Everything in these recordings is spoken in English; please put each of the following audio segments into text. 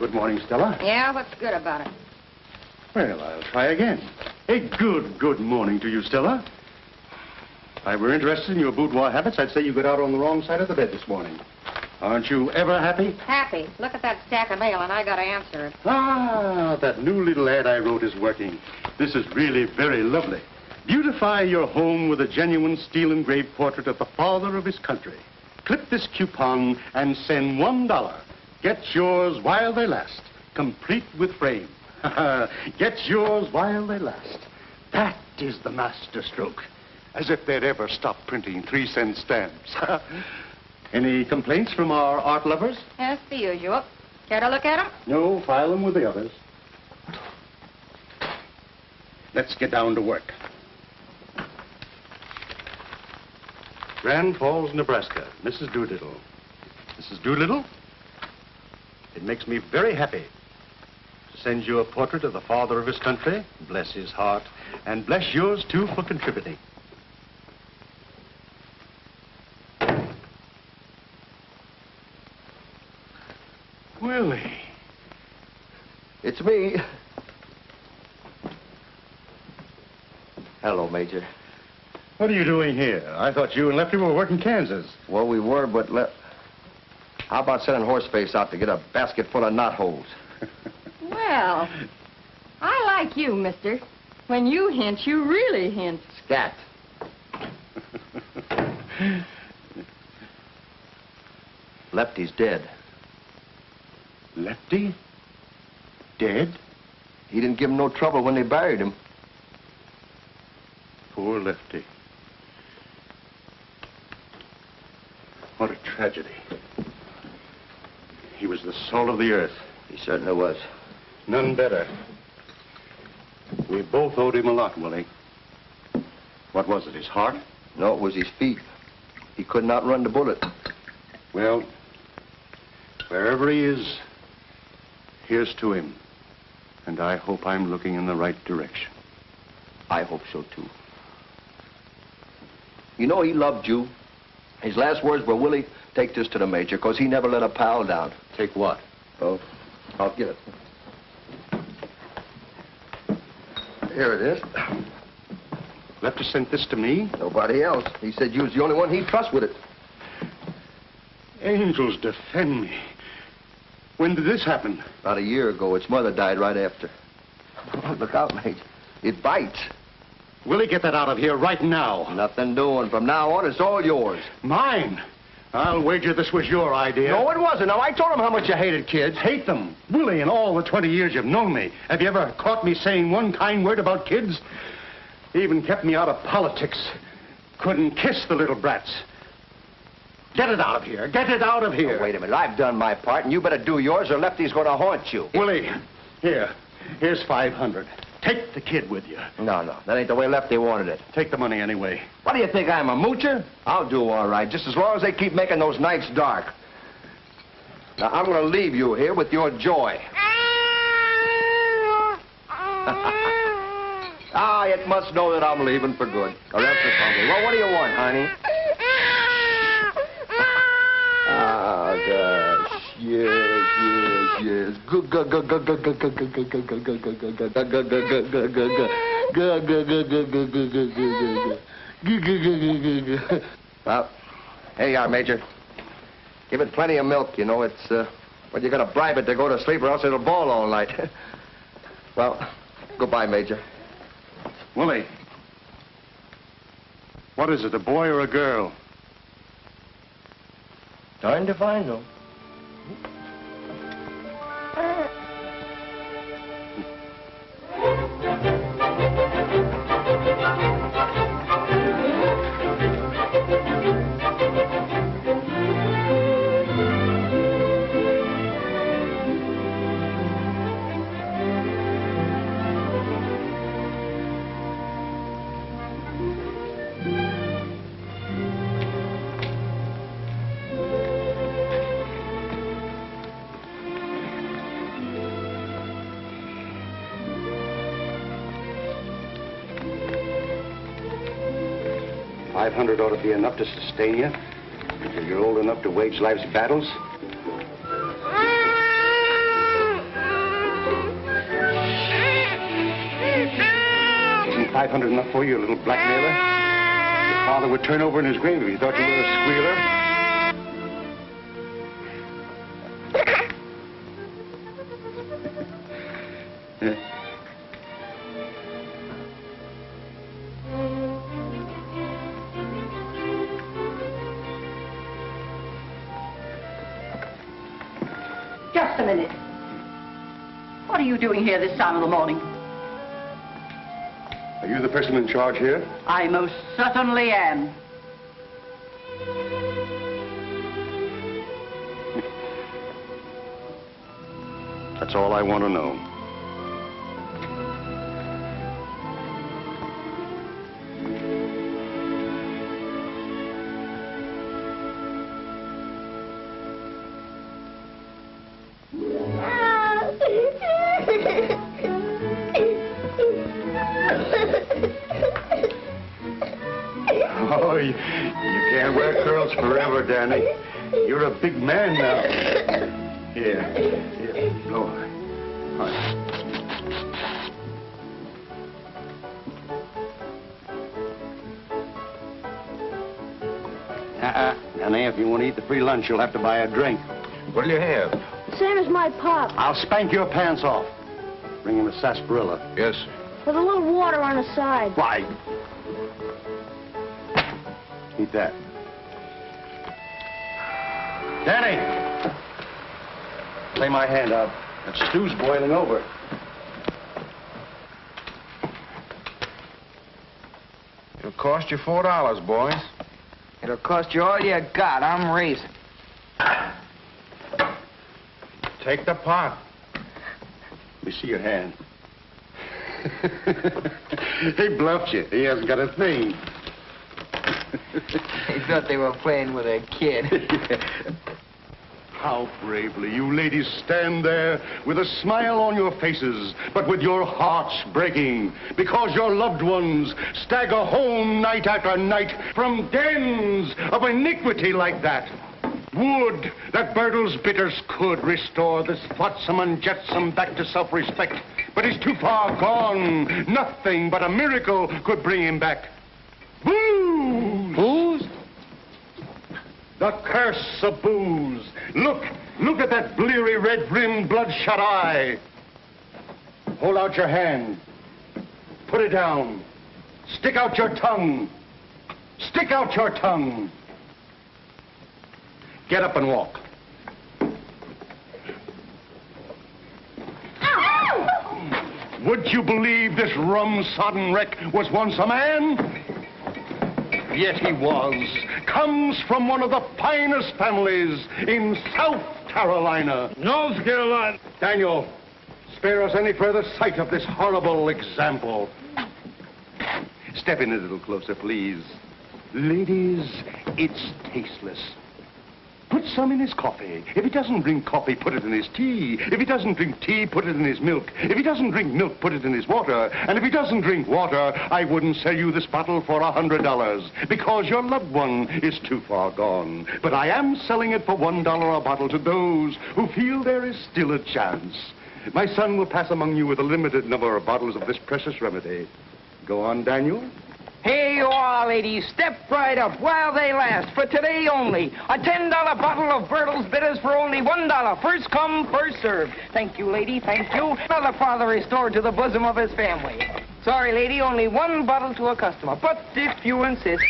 Good morning, Stella. Yeah, what's good about it? Well, I'll try again. A good morning to you, Stella. If I were interested in your boudoir habits, I'd say you got out on the wrong side of the bed this morning. Aren't you ever happy? Happy. Look at that stack of mail, and I gotta answer it. Ah, that new little ad I wrote is working. This is really very lovely. Beautify your home with a genuine steel-engraved portrait of the father of his country. Clip this coupon and send $1. Get yours while they last, complete with frame. Get yours while they last. That is the master stroke. As if they'd ever stop printing 3-cent stamps. Any complaints from our art lovers? Yes, the usual. Care to look at them? No, file them with the others. Let's get down to work. Grand Falls, Nebraska, Mrs. Doolittle. Mrs. Doolittle, it makes me very happy to send you a portrait of the father of his country. Bless his heart. And bless yours, too, for contributing. Willie. It's me. Hello, Major. What are you doing here? I thought you and Lefty were working Kansas. Well, we were, but how about sending Horseface out to get a basket full of knotholes? Well, I like you, mister. When you hint, you really hint. Scat. Lefty's dead. Lefty? Dead? He didn't give him no trouble when they buried him. Poor Lefty. What a tragedy. He was the salt of the earth. He certainly was. None better. We both owed him a lot, Willie. What was it, his heart? No, it was his feet. He could not run the bullet. Well, wherever he is, here's to him. And I hope I'm looking in the right direction. I hope so, too. You know, he loved you. His last words were, Willie, take this to the Major, because he never let a pal down. Take what? Oh, I'll get it. Here it is. Lefty sent this to me? Nobody else. He said you was the only one he'd trust with it. Angels defend me. When did this happen? About a year ago. Its mother died right after. Look out, Major. It bites. Willie, get that out of here right now. Nothing doing. From now on, it's all yours. Mine? I'll wager this was your idea. No, it wasn't. Now, I told him how much you hated kids. Hate them? Willie, in all the 20 years you've known me, have you ever caught me saying one kind word about kids? Even kept me out of politics. Couldn't kiss the little brats. Get it out of here. Get it out of here. Oh, wait a minute. I've done my part, and you better do yours, or Lefty's going to haunt you. Willie, here's 500. Take the kid with you. No. That ain't the way Lefty wanted it. Take the money anyway. What do you think, I'm a moocher? I'll do all right, just as long as they keep making those nights dark. Now, I'm going to leave you here with your joy. Ah, it must know that I'm leaving for good. Or else it's hungry. Well, what do you want, honey? Ah, gosh. Yes. Well, here you are, Major. Give it plenty of milk, you know. It's, well, you gotta bribe it to go to sleep or else it'll bawl all night. Well, goodbye, Major. Willie, what is it, a boy or a girl? Darned if I know. $500 ought to be enough to sustain you until you're old enough to wage life's battles. 500 enough for you, little blackmailer? Your father would turn over in his grave if he thought you were a squealer. Just a minute. What are you doing here this time of the morning? Are you the person in charge here? I most certainly am. That's all I want to know. Oh, you can't wear curls forever, Danny. You're a big man now. Here, blow on. All right. Danny, if you want to eat the free lunch, you'll have to buy a drink. What'll you have? Same as my pop, I'll spank your pants off. Bring him a sarsaparilla. Yes. with a little water on the side. Why? Eat that. Danny! Lay my hand out. That stew's boiling over. It'll cost you $4, boys. It'll cost you all you got. I'm raising. Take the pot. Let me see your hand. He bluffed you. He hasn't got a thing. He thought they were playing with a kid. How bravely you ladies stand there with a smile on your faces, but with your hearts breaking because your loved ones stagger home night after night from dens of iniquity like that. Would that Burdle's bitters could restore this flotsam and jetsam back to self-respect, but he's too far gone. Nothing but a miracle could bring him back. Booze! Booze? The curse of booze. Look at that bleary, red-rimmed, bloodshot eye. Hold out your hand. Put it down. Stick out your tongue. Stick out your tongue. Get up and walk. Would you believe this rum-sodden wreck was once a man? Yet he was. Comes from one of the finest families in South Carolina. North Carolina. Daniel, spare us any further sight of this horrible example. Step in a little closer, please. Ladies, it's tasteless. Put some in his coffee. If he doesn't drink coffee, put it in his tea. If he doesn't drink tea, put it in his milk. If he doesn't drink milk, put it in his water. And if he doesn't drink water, I wouldn't sell you this bottle for $100 because your loved one is too far gone. But I am selling it for $1 a bottle to those who feel there is still a chance. My son will pass among you with a limited number of bottles of this precious remedy. Go on, Daniel. Here you are, ladies. Step right up while they last. For today only. A $10 bottle of Burdle's bitters for only $1. First come, first served. Thank you, lady. Thank you. Another father restored to the bosom of his family. Sorry, lady. Only one bottle to a customer. But if you insist.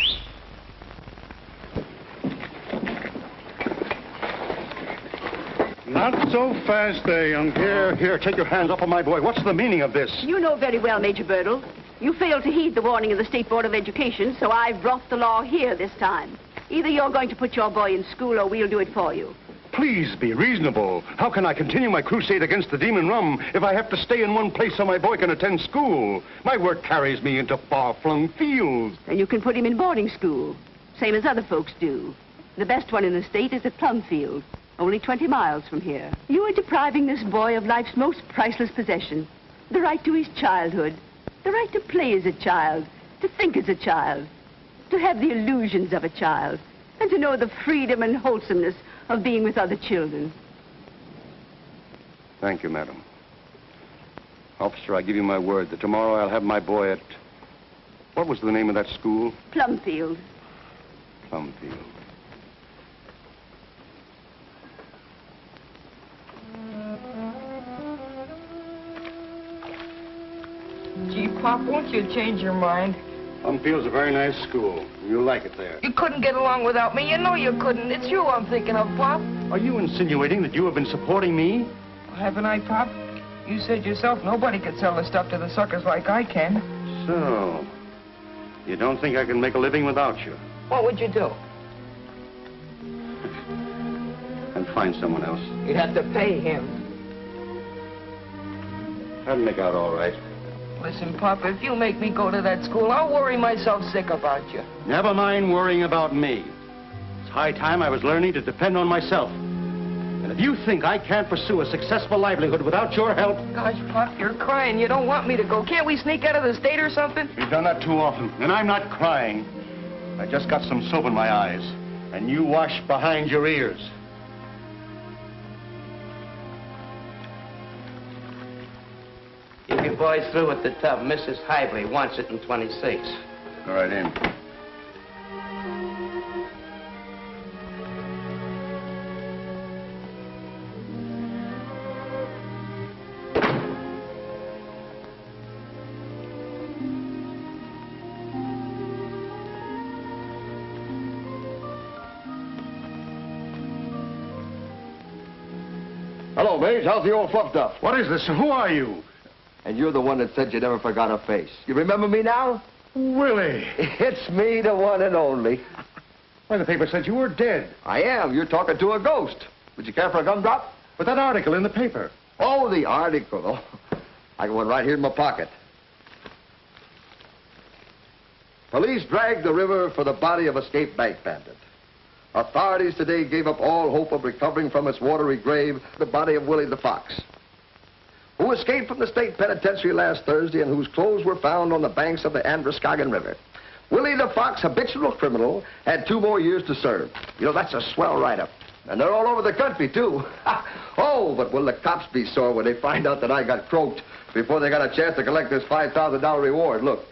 Not so fast there, young. Here, take your hands off of my boy. What's the meaning of this? You know very well, Major Burdle. You failed to heed the warning of the State Board of Education, so I've brought the law here this time. Either you're going to put your boy in school or we'll do it for you. Please be reasonable. How can I continue my crusade against the demon rum if I have to stay in one place so my boy can attend school? My work carries me into far-flung fields. And you can put him in boarding school, same as other folks do. The best one in the state is at Plumfield, only 20 miles from here. You are depriving this boy of life's most priceless possession, the right to his childhood. The right to play as a child, to think as a child, to have the illusions of a child, and to know the freedom and wholesomeness of being with other children. Thank you, madam. Officer, I give you my word that tomorrow I'll have my boy at What was the name of that school? Plumfield. Plumfield. Gee, Pop, won't you change your mind? Plumfield's a very nice school. You'll like it there. You couldn't get along without me. You know you couldn't. It's you I'm thinking of, Pop. Are you insinuating that you have been supporting me? Haven't I, Pop? You said yourself nobody could sell the stuff to the suckers like I can. So, you don't think I can make a living without you? What would you do? And find someone else. You'd have to pay him. That'd make out all right. Listen, Pop, if you make me go to that school, I'll worry myself sick about you. Never mind worrying about me. It's high time I was learning to depend on myself. And if you think I can't pursue a successful livelihood without your help... Gosh, Pop, you're crying. You don't want me to go. Can't we sneak out of the state or something? You've done that too often, and I'm not crying. I just got some soap in my eyes, and you wash behind your ears. If you boys through with the tub, Mrs. Hively wants it in 26. All right, in. Hello, Mage. How's the old fluff duff? What is this? Who are you? And you're the one that said you never forgot her face. You remember me now? Willie. It's me, the one and only. Why, the paper said you were dead. I am. You're talking to a ghost. Would you care for a gumdrop? But that article in the paper. Oh, the article. Oh, I got one right here in my pocket. Police dragged the river for the body of escaped bank bandit. Authorities today gave up all hope of recovering from its watery grave the body of Willie the Fox, who escaped from the state penitentiary last Thursday and whose clothes were found on the banks of the Androscoggin River. Willie the Fox, habitual criminal, had 2 more years to serve. You know, that's a swell write-up. And they're all over the country, too. Oh, but will the cops be sore when they find out that I got croaked before they got a chance to collect this $5,000 reward. Look.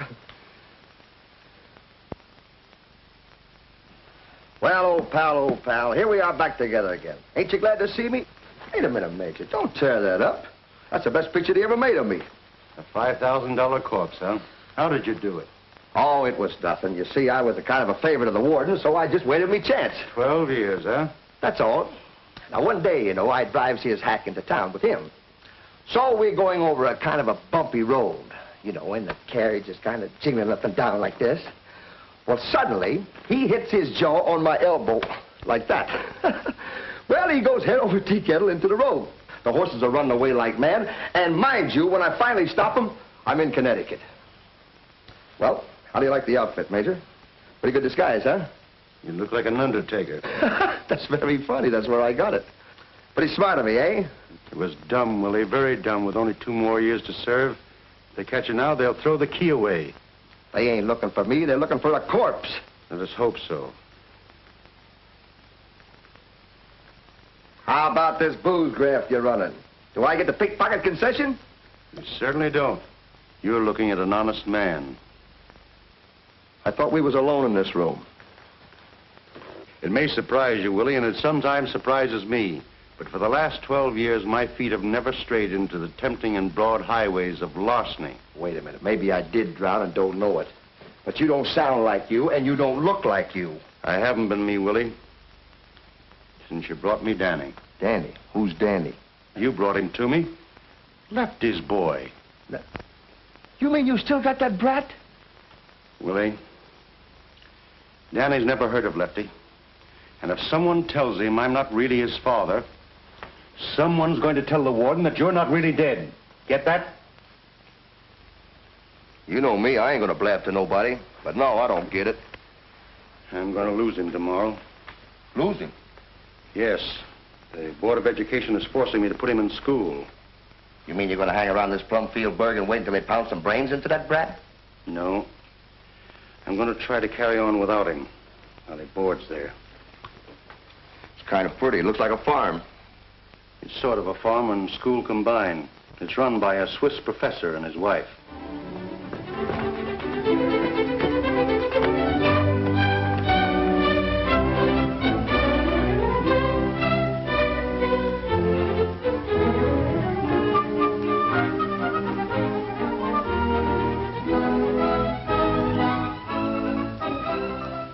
Well, old pal, here we are back together again. Ain't you glad to see me? Wait a minute, Major. Don't tear that up. That's the best picture they ever made of me. A $5,000 corpse, huh? How did you do it? Oh, it was nothing. You see, I was a kind of a favorite of the warden, so I just waited me chance. 12 years, huh? That's all. Now, one day, you know, I drives his hack into town with him. So we're going over a kind of a bumpy road, you know, and the carriage is kind of jingling up and down like this. Well, suddenly, he hits his jaw on my elbow, like that. Well, he goes head over tea kettle into the road. The horses are running away like mad, and mind you, when I finally stop them, I'm in Connecticut. Well, how do you like the outfit, Major? Pretty good disguise, huh? You look like an undertaker. That's very funny. That's where I got it. Pretty smart of me, eh? It was dumb, Willie, very dumb, with only 2 more years to serve. If they catch you now, they'll throw the key away. They ain't looking for me. They're looking for a corpse. Let us hope so. How about this booze graft you're running? Do I get the pickpocket concession? You certainly don't. You're looking at an honest man. I thought we was alone in this room. It may surprise you, Willie, and it sometimes surprises me. But for the last 12 years, my feet have never strayed into the tempting and broad highways of larceny. Wait a minute. Maybe I did drown and don't know it. But you don't sound like you, and you don't look like you. I haven't been me, Willie, since you brought me Danny. Danny? Who's Danny? You brought him to me. Lefty's boy. You mean you still got that brat? Willie, Danny's never heard of Lefty. And if someone tells him I'm not really his father, someone's going to tell the warden that you're not really dead. Get that? You know me. I ain't gonna blab to nobody. But no, I don't get it. I'm going to lose him tomorrow. Lose him? Yes. The Board of Education is forcing me to put him in school. You mean you're gonna hang around this Plumfield burg and wait until they pound some brains into that brat? No. I'm going to try to carry on without him while he boards there. It's kind of pretty. It looks like a farm. It's sort of a farm and school combined. It's run by a Swiss professor and his wife.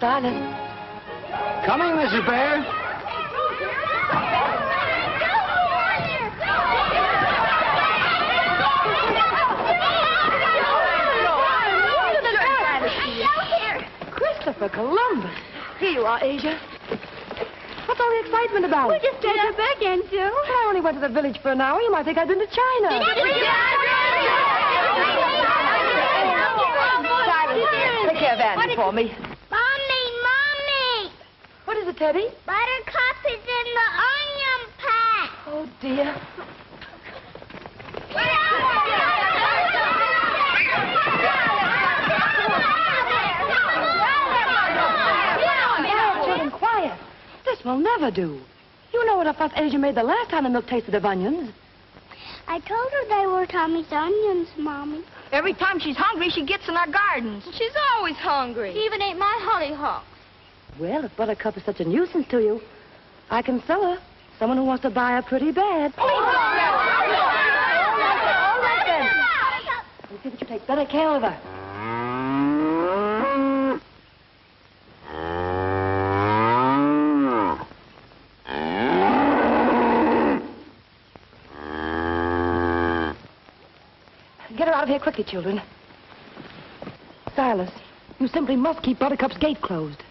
Silas. Coming, Mrs. Bhaer. Christopher Columbus. Here you are, Asia. What's all the excitement about? We just got back again, Sue. I only went to the village for an hour. You might think I'd been to China. Silas, take care of Andy for me. Mommy! What is it, Teddy? Buttercup is in the onion pack. Oh, dear. Children, quiet. This will never do. You know what a fuss Asia made the last time the milk tasted of onions. I told her they were Tommy's onions, Mommy. Every time she's hungry, she gets in our gardens. She's always hungry. She even ate my hollyhocks. Well, if Buttercup is such a nuisance to you, I can sell her. Someone who wants to buy her pretty bad. All right, then. You see that you take better care of her. Get her out of here quickly, children. Silas, you simply must keep Buttercup's gate closed.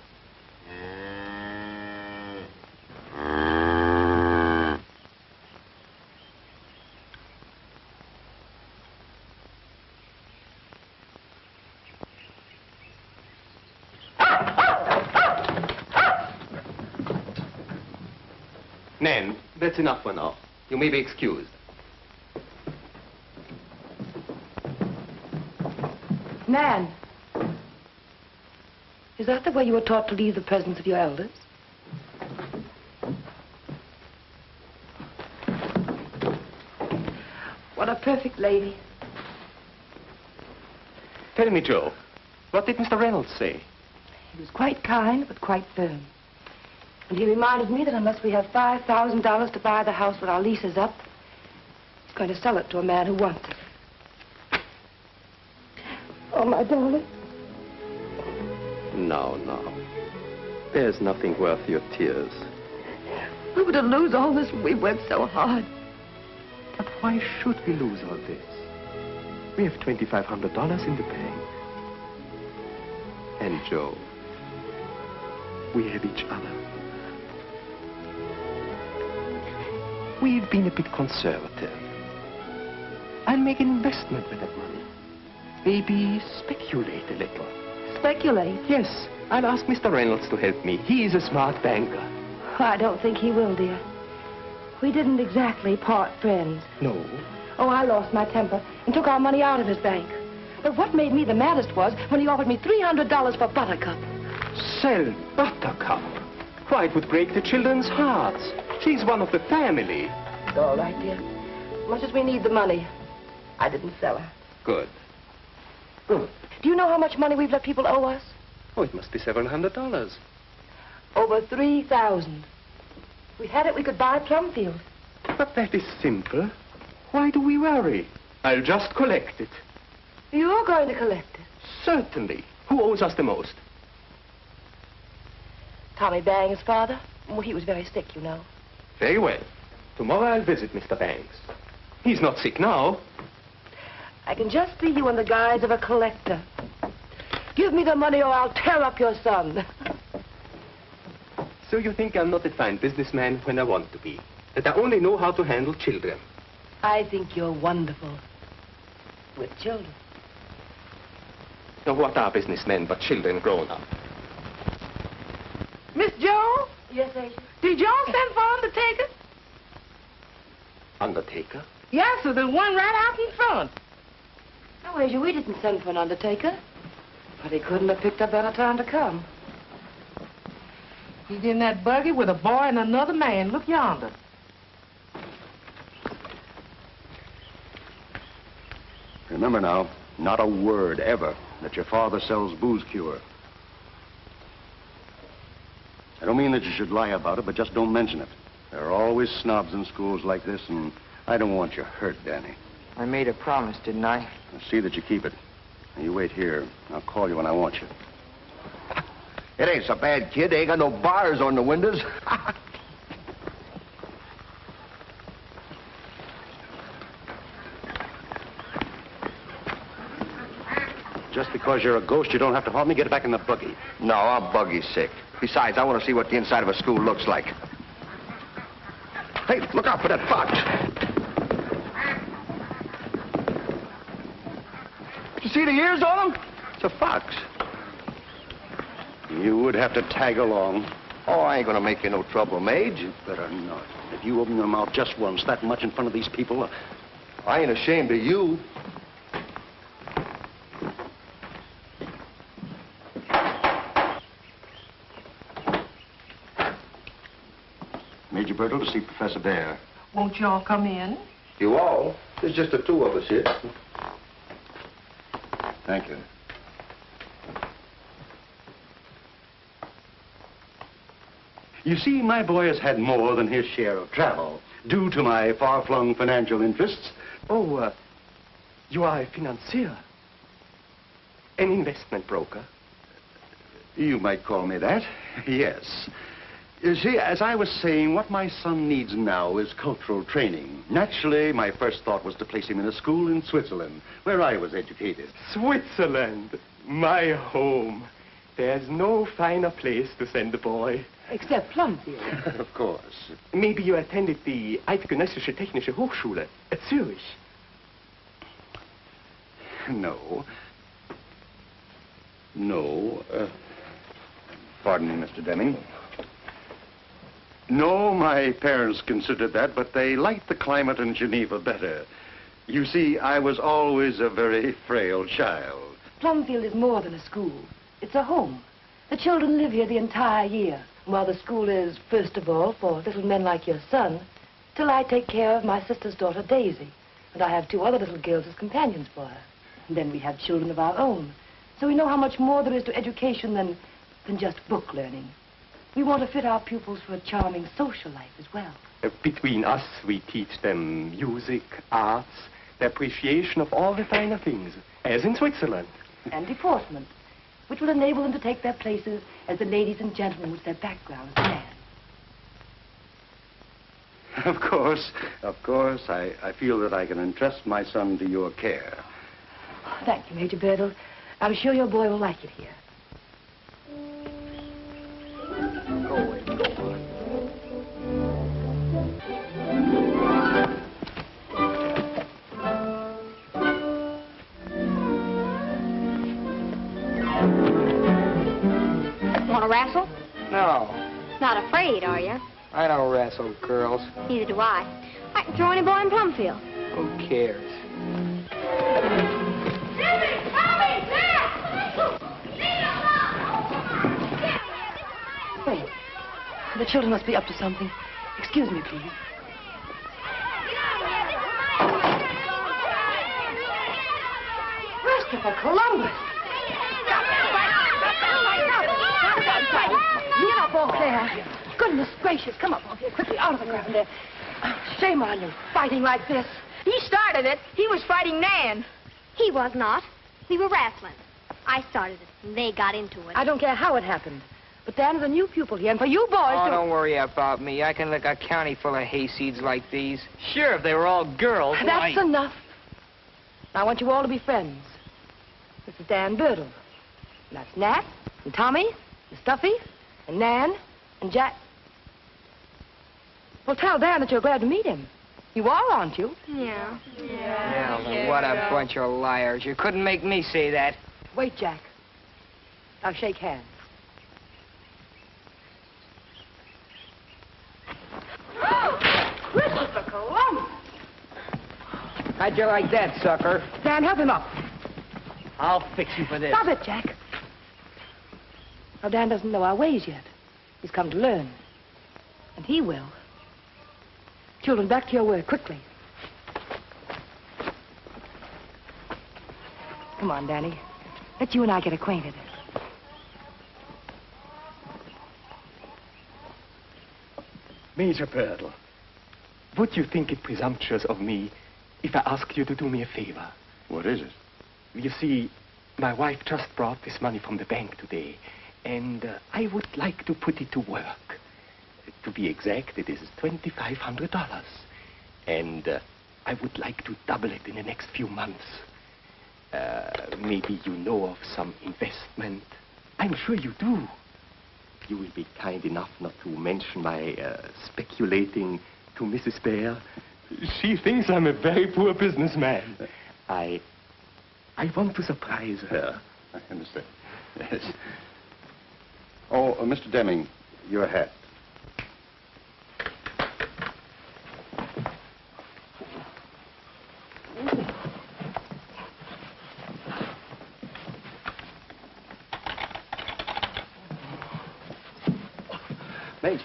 Nan, that's enough for now. You may be excused. Nan, is that the way you were taught to leave the presence of your elders? What a perfect lady. Tell me, Joe, what did Mr. Reynolds say? He was quite kind, but quite firm. And he reminded me that unless we have $5,000 to buy the house when our lease is up, he's going to sell it to a man who wants it. Oh, my darling. No. There's nothing worth your tears. We were to lose all this when we worked so hard. But why should we lose all this? We have $2,500 in the bank. And Joe, we have each other. We've been a bit conservative. I'll make an investment with that money. Maybe speculate a little. Speculate? Yes, I'll ask Mr. Reynolds to help me. He is a smart banker. I don't think he will, dear. We didn't exactly part friends. No. Oh, I lost my temper and took our money out of his bank. But what made me the maddest was when he offered me $300 for Buttercup. Sell Buttercup? Why, it would break the children's hearts. She's one of the family. It's all right, dear. As much as we need the money, I didn't sell her. Good. Good. Do you know how much money we've let people owe us? Oh, it must be several $100s. Over 3,000. If we had it, we could buy Plumfield. But that is simple. Why do we worry? I'll just collect it. You're going to collect it? Certainly. Who owes us the most? Tommy Bang's father. Well, he was very sick, you know. Very well. Tomorrow I'll visit Mr. Banks. He's not sick now. I can just see you in the guise of a collector. Give me the money or I'll tear up your son. So you think I'm not a fine businessman when I want to be? That I only know how to handle children? I think you're wonderful. With children. Now, what are businessmen but children grown up? Miss Joe? Yes, Asia? Did y'all send for undertaker? Undertaker? Yes, sir. There's one right out in front. No, Asia, we didn't send for an undertaker. But he couldn't have picked a better time to come. He's in that buggy with a boy and another man. Look yonder. Remember now, not a word ever that your father sells booze cure. I don't mean that you should lie about it, but just don't mention it. There are always snobs in schools like this, and I don't want you hurt, Danny. I made a promise, didn't I? Now, see that you keep it. Now, you wait here. I'll call you when I want you. It ain't so bad, kid. They ain't got no bars on the windows. Just because you're a ghost, you don't have to haunt me. Get back in the buggy. No, I'm buggy sick. Besides, I want to see what the inside of a school looks like. Hey, look out for that fox. You see the ears on him? It's a fox. You would have to tag along. Oh, I ain't gonna make you no trouble, Mage. You better not. If you open your mouth just once, that much in front of these people... I ain't ashamed of you. Major Burdle to see Professor Bhaer. Won't you all come in? You all? There's just the two of us here. Thank you. You see, my boy has had more than his share of travel, due to my far-flung financial interests. Oh, you are a financier. An investment broker. You might call me that, yes. You see, as I was saying, what my son needs now is cultural training. Naturally, my first thought was to place him in a school in Switzerland, where I was educated. Switzerland, my home. There's no finer place to send a boy. Except Plumfield. Of course. Maybe you attended the Eidgenössische Technische Hochschule at Zurich. No. No. Pardon me, Mr. Deming. No, my parents considered that, but they liked the climate in Geneva better. You see, I was always a very frail child. Plumfield is more than a school. It's a home. The children live here the entire year, while the school is, first of all, for little men like your son, till I take care of my sister's daughter, Daisy. And I have two other little girls as companions for her. And then we have children of our own. So we know how much more there is to education than just book learning. We want to fit our pupils for a charming social life as well. Between us, we teach them music, arts, the appreciation of all the finer things, as in Switzerland. And deportment, which will enable them to take their places as the ladies and gentlemen which their backgrounds demand. Of course. I feel that I can entrust my son to your care. Thank you, Major Burdle. I'm sure your boy will like it here. Want to wrestle? No, Not afraid, are you? I don't wrestle girls. Neither do I. I can throw any boy in Plumfield. Who cares? Wait. The children must be up to something. Excuse me, please. Christopher Columbus! Get up off there. Goodness gracious, come up off here quickly, out of the ground there. Shame on you, fighting like this. He started it. He was fighting Nan. He was not. We were wrestling. I started it, and they got into it. I don't care how it happened. But Dan is a new pupil here, and for you boys Oh, to... don't worry about me. I can lick a county full of hayseeds like these. Sure, if they were all girls. That's enough. Now, I want you all to be friends. This is Dan Burdle. And that's Nat, and Tommy, and Stuffy, and Nan, and Jack. Well, tell Dan that you're glad to meet him. You are, aren't you? Yeah. Yeah, well, what a bunch of liars. You couldn't make me say that. Wait, Jack. Now, shake hands. Christopher Columbus! How'd you like that, sucker? Dan, help him up. I'll fix you for this. Stop it, Jack. Now, Dan doesn't know our ways yet. He's come to learn. And he will. Children, back to your work, quickly. Come on, Danny. Let you and I get acquainted. Major Burdle, would you think it presumptuous of me if I asked you to do me a favor? What is it? You see, my wife just brought this money from the bank today, And I would like to put it to work. To be exact, it is $2,500. And I would like to double it in the next few months. Maybe you know of some investment. I'm sure you do. You will be kind enough not to mention my speculating to Mrs. Bhaer. She thinks I'm a very poor businessman. I want to surprise her. I understand. Yes. Oh, Mr. Deming, your hat. Major.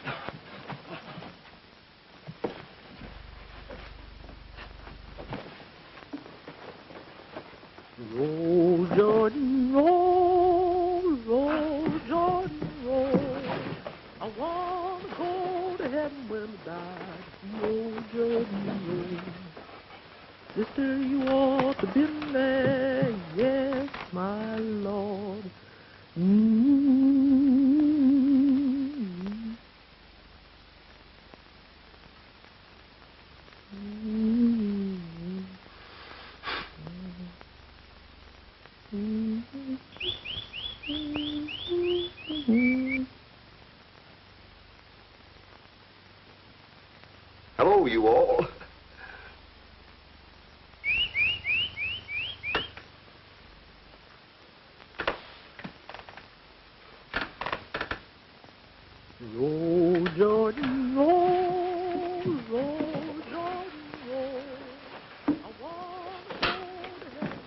Roll, Jordan, roll, roll, Jordan, roll. I want to go to heaven when I die. Roll, Jordan, roll. Sister, you ought to been there, yes, my Lord. Hello, you all. Roll, Jordan, roll, roll, Jordan, roll. I want to go to heaven.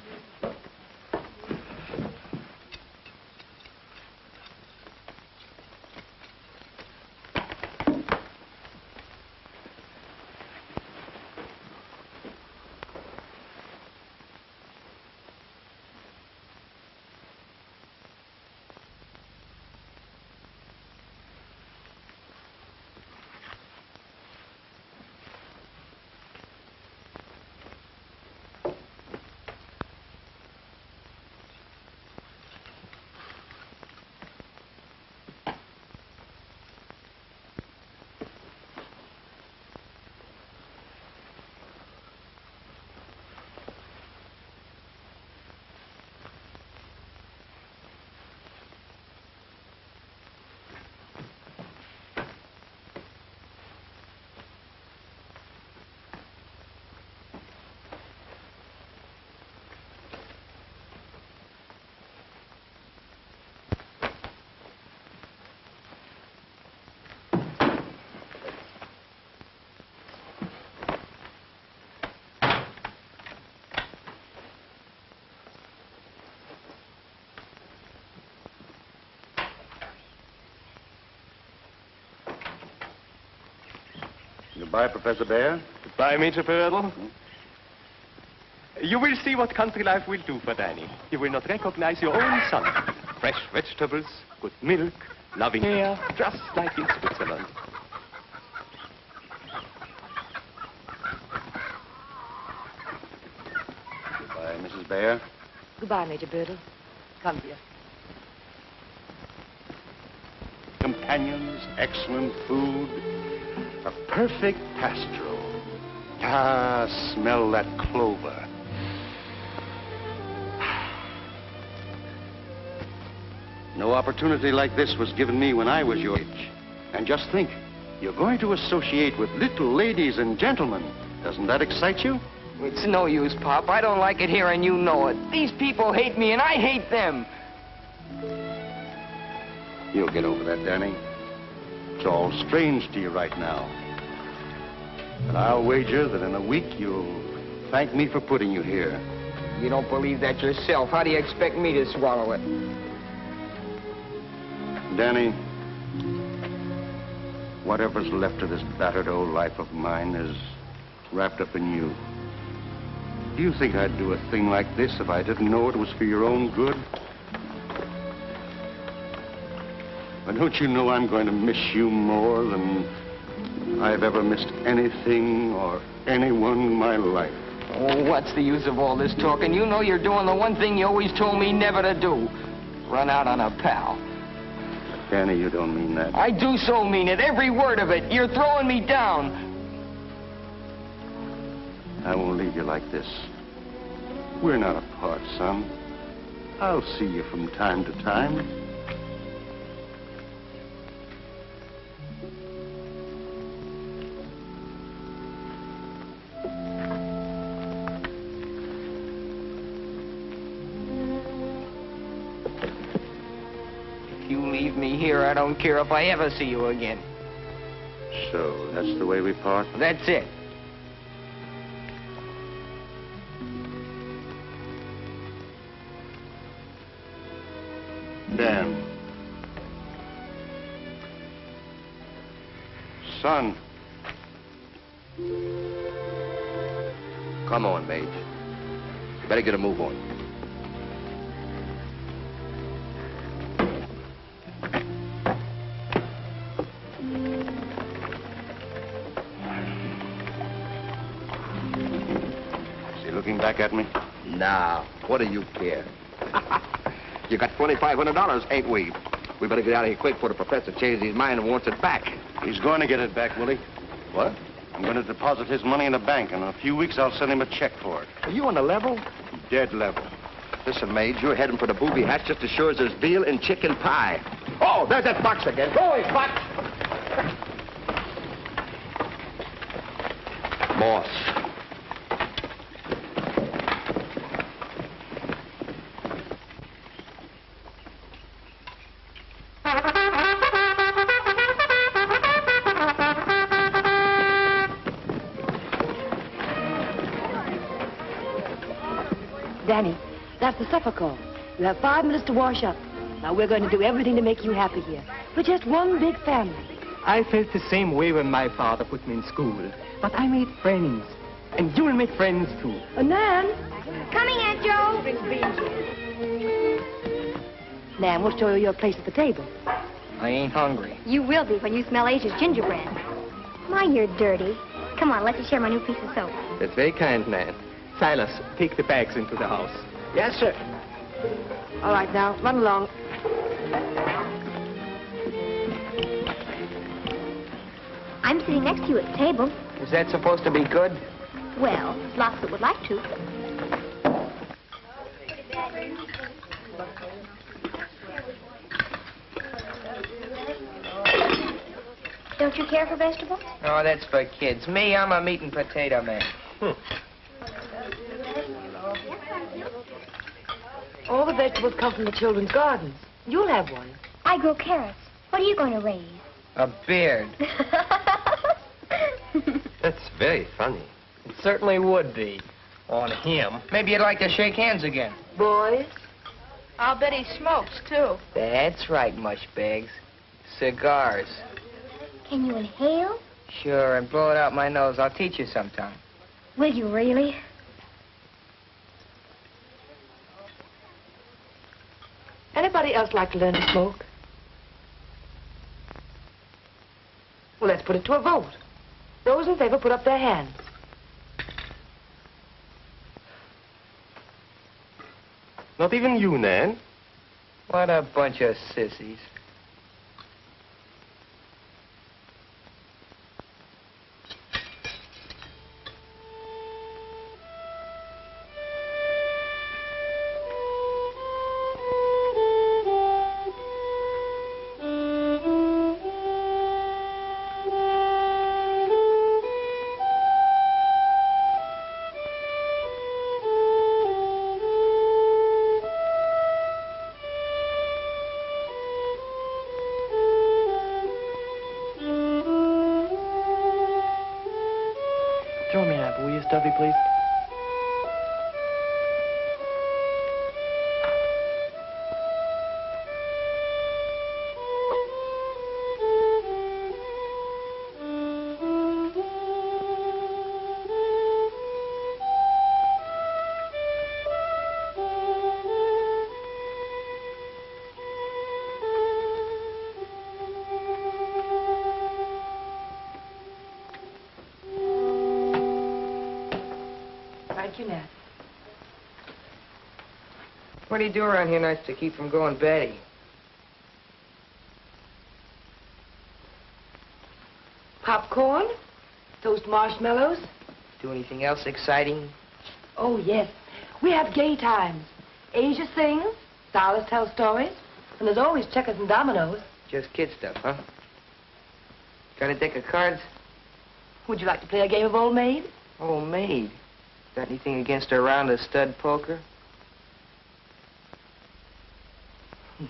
Goodbye, Professor Bhaer. Goodbye, Major Burdle. You will see what country life will do for Danny. You will not recognize your own son. Fresh vegetables, good milk, loving air, just like in Switzerland. Goodbye, Mrs. Bhaer. Goodbye, Major Burdle. Come here. Companions, excellent food, a perfect pastoral. Ah, smell that clover. No opportunity like this was given me when I was your age. And just think, you're going to associate with little ladies and gentlemen. Doesn't that excite you? It's no use, Pop. I don't like it here, and you know it. These people hate me, and I hate them. You'll get over that, Danny. It's all strange to you right now. But I'll wager that in a week you'll thank me for putting you here. You don't believe that yourself. How do you expect me to swallow it? Danny, whatever's left of this battered old life of mine is wrapped up in you. Do you think I'd do a thing like this if I didn't know it was for your own good? But don't you know I'm going to miss you more than I've ever missed anything or anyone in my life? Oh, what's the use of all this talking? You know you're doing the one thing you always told me never to do. Run out on a pal. Danny, you don't mean that. I do so mean it, every word of it. You're throwing me down. I won't leave you like this. We're not apart, son. I'll see you from time to time. If you leave me here, I don't care if I ever see you again. So, that's the way we part? That's it. Dan. Son. Come on, Mage. You better get a move on. Is he looking back at me? Nah, what do you care? You got $2,500, ain't we? We better get out of here quick before the professor changes his mind and wants it back. He's going to get it back, Willie. What? I'm going to deposit his money in a bank, and in a few weeks I'll send him a check for it. Are you on the level? Dead level. Listen, Mage, you're heading for the booby hatch just as sure as there's veal and chicken pie. Oh, there's that fox again. Go away, fox! Boss. Danny, that's the supper call. You have 5 minutes to wash up. Now, we're going to do everything to make you happy here. We're just one big family. I felt the same way when my father put me in school. But I made friends. And you'll make friends, too. Nan? Coming, Aunt Joe. Nan, we'll show you your place at the table. I ain't hungry. You will be when you smell Asia's gingerbread. My, you're dirty. Come on, let you share my new piece of soap. That's very kind, Nan. Silas, take the bags into the house. Yes, sir. All right, now, run along. I'm sitting next to you at the table. Is that supposed to be good? Well, lots that would like to. Don't you care for vegetables? Oh, that's for kids. Me, I'm a meat and potato man. All the vegetables come from the children's gardens. You'll have one. I grow carrots. What are you going to raise? A beard. That's very funny. It certainly would be. On him. Maybe you'd like to shake hands again. Boys? I'll bet he smokes, too. That's right, mushbags. Cigars. Can you inhale? Sure, and blow it out my nose. I'll teach you sometime. Will you really? Anybody else like to learn to smoke? Well, let's put it to a vote. Those in favor put up their hands. Not even you, Nan. What a bunch of sissies. Throw me an apple, will you, Stuffy, please? Thank you, Nat. What do you do around here nights to keep from going batty? Popcorn, toast marshmallows. Do anything else exciting? Oh, yes. We have gay times. Asia sings, Silas tells stories, and there's always checkers and dominoes. Just kid stuff, huh? Got a deck of cards? Would you like to play a game of Old Maid? Old Maid? Got anything against a round of stud poker?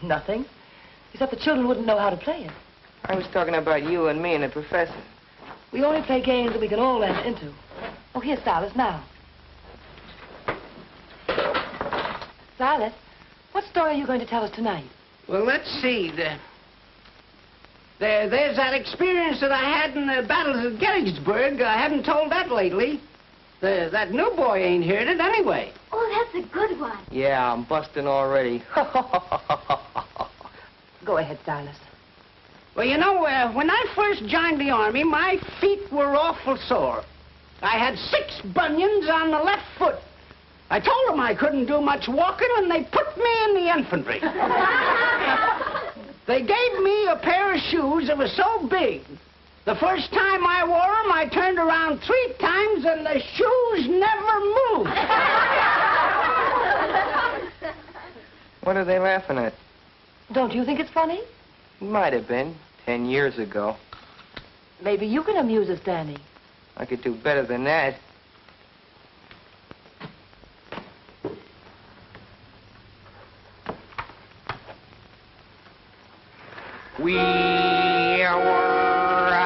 Nothing. Except the children wouldn't know how to play it. I was talking about you and me and the professor. We only play games that we can all enter into. Oh, here's Silas now. Silas, what story are you going to tell us tonight? Well, let's see. There's that experience that I had in the battles of Gettysburg. I haven't told that lately. That new boy ain't heard it anyway. Oh, that's a good one. Yeah, I'm busting already. Go ahead, Silas. Well, you know, when I first joined the Army, my feet were awful sore. I had 6 bunions on the left foot. I told them I couldn't do much walking, and they put me in the infantry. They gave me a pair of shoes that were so big. The first time I wore them, I turned around 3 times, and the shoes never moved. What are they laughing at? Don't you think it's funny? Might have been 10 years ago. Maybe you can amuse us, Danny. I could do better than that. We were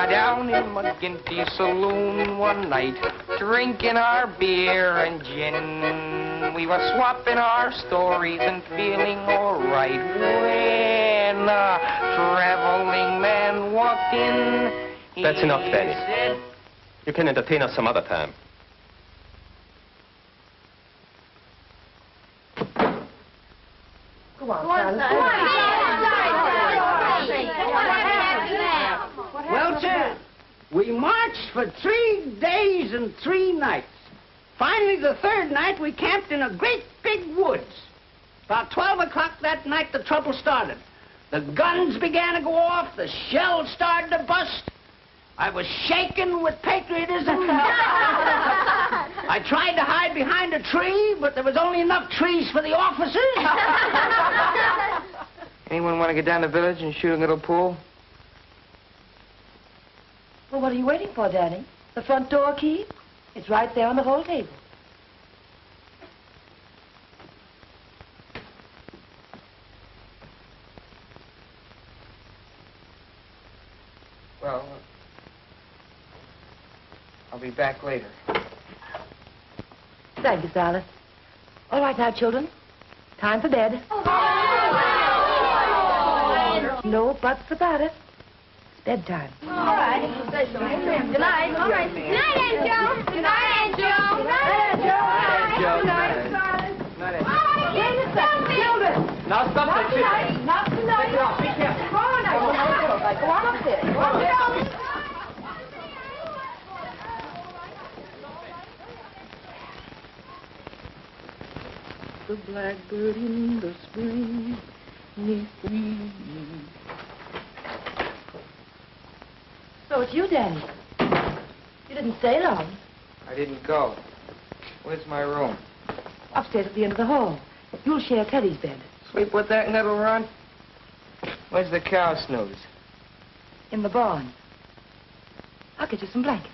down in McGinty Saloon one night, drinking our beer and gin. We were swapping our stories and feeling all right when a traveling man walked in. That's enough, Danny. You can entertain us some other time. Go on, Silas. Well, sir, we marched for 3 days and 3 nights. Finally, the 3rd night, we camped in a great big woods. About 12 o'clock that night, the trouble started. The guns began to go off. The shells started to bust. I was shaking with patriotism. I tried to hide behind a tree, but there was only enough trees for the officers. Anyone want to get down the village and shoot a little pool? Well, what are you waiting for, Danny? The front door key? It's right there on the hall table. Well, I'll be back later. Thank you, Silas. All right now, children. Time for bed. No buts about it. It's bedtime. All right. Good night. All right. Good night, Aunt Joe. Good night, Aunt Joe. Good night, Aunt Joe. Good night, Silas. Children. Now stop that shit. Not tonight. Be careful. Go on now. Go on upstairs. Go on upstairs. The blackbird in the spring neath the leaves. So it's you, Danny. You didn't stay long. I didn't go. Where's my room? Upstairs at the end of the hall. You'll share Teddy's bed. Sleep with that little runt? Where's the cow snooze? In the barn. I'll get you some blankets.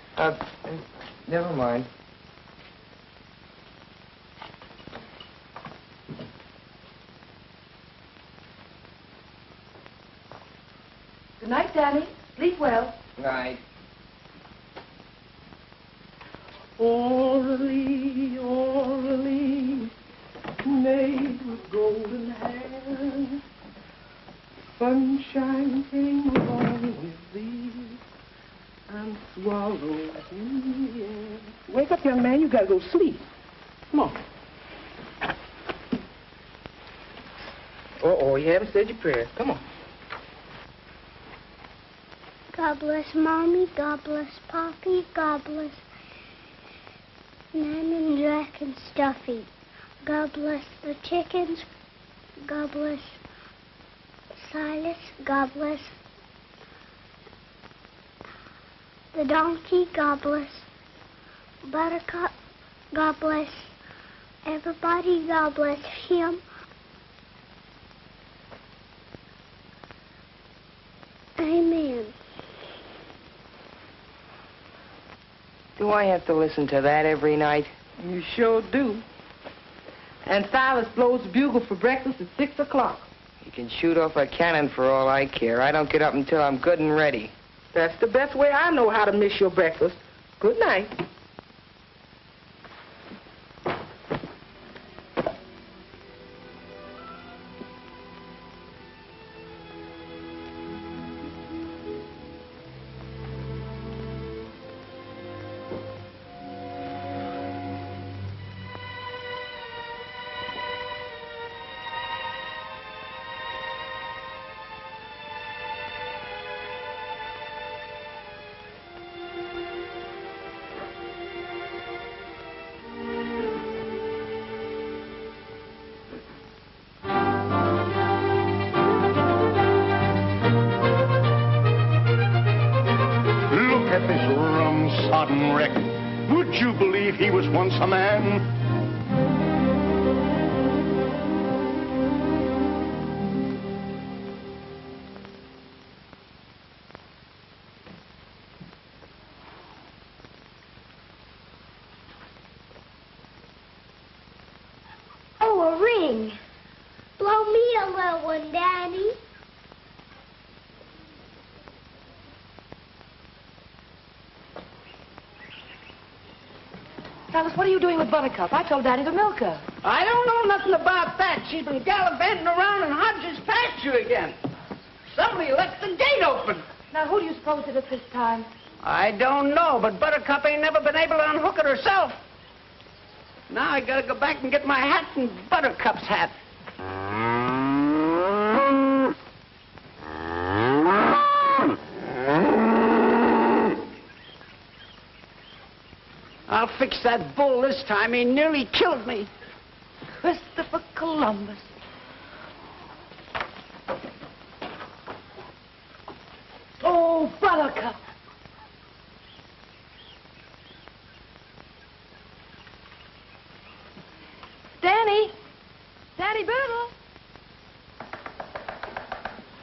Never mind. Good night, Danny. Sleep well. Night. Orally, orally, maid with golden hair, sunshine came along with thee and swallows in the air. Wake up, young man. You gotta go sleep. Come on. Uh-oh, you haven't said your prayers. Come on. God bless Mommy, God bless Poppy, God bless Nan and Jack and Stuffy. God bless the chickens, God bless Silas, God bless The donkey, God bless. Buttercup, God bless. Everybody, God bless him. Amen. Do I have to listen to that every night? You sure do. And Silas blows the bugle for breakfast at 6 o'clock. You can shoot off a cannon for all I care. I don't get up until I'm good and ready. That's the best way I know how to miss your breakfast. Good night. Rum-sodden wreck. Would you believe he was once a man? Oh, a ring. Blow me a little one, Daddy. Silas, what are you doing with Buttercup? I told Daddy to milk her. I don't know nothing about that. She's been gallivanting around in Hodges' pasture again. Somebody left the gate open. Now, who do you suppose did it this time? I don't know, but Buttercup ain't never been able to unhook it herself. Now I gotta go back and get my hat and Buttercup's hat. I'll fix that bull this time. He nearly killed me. Christopher Columbus. Oh, Buttercup. Danny. Daddy Burdle.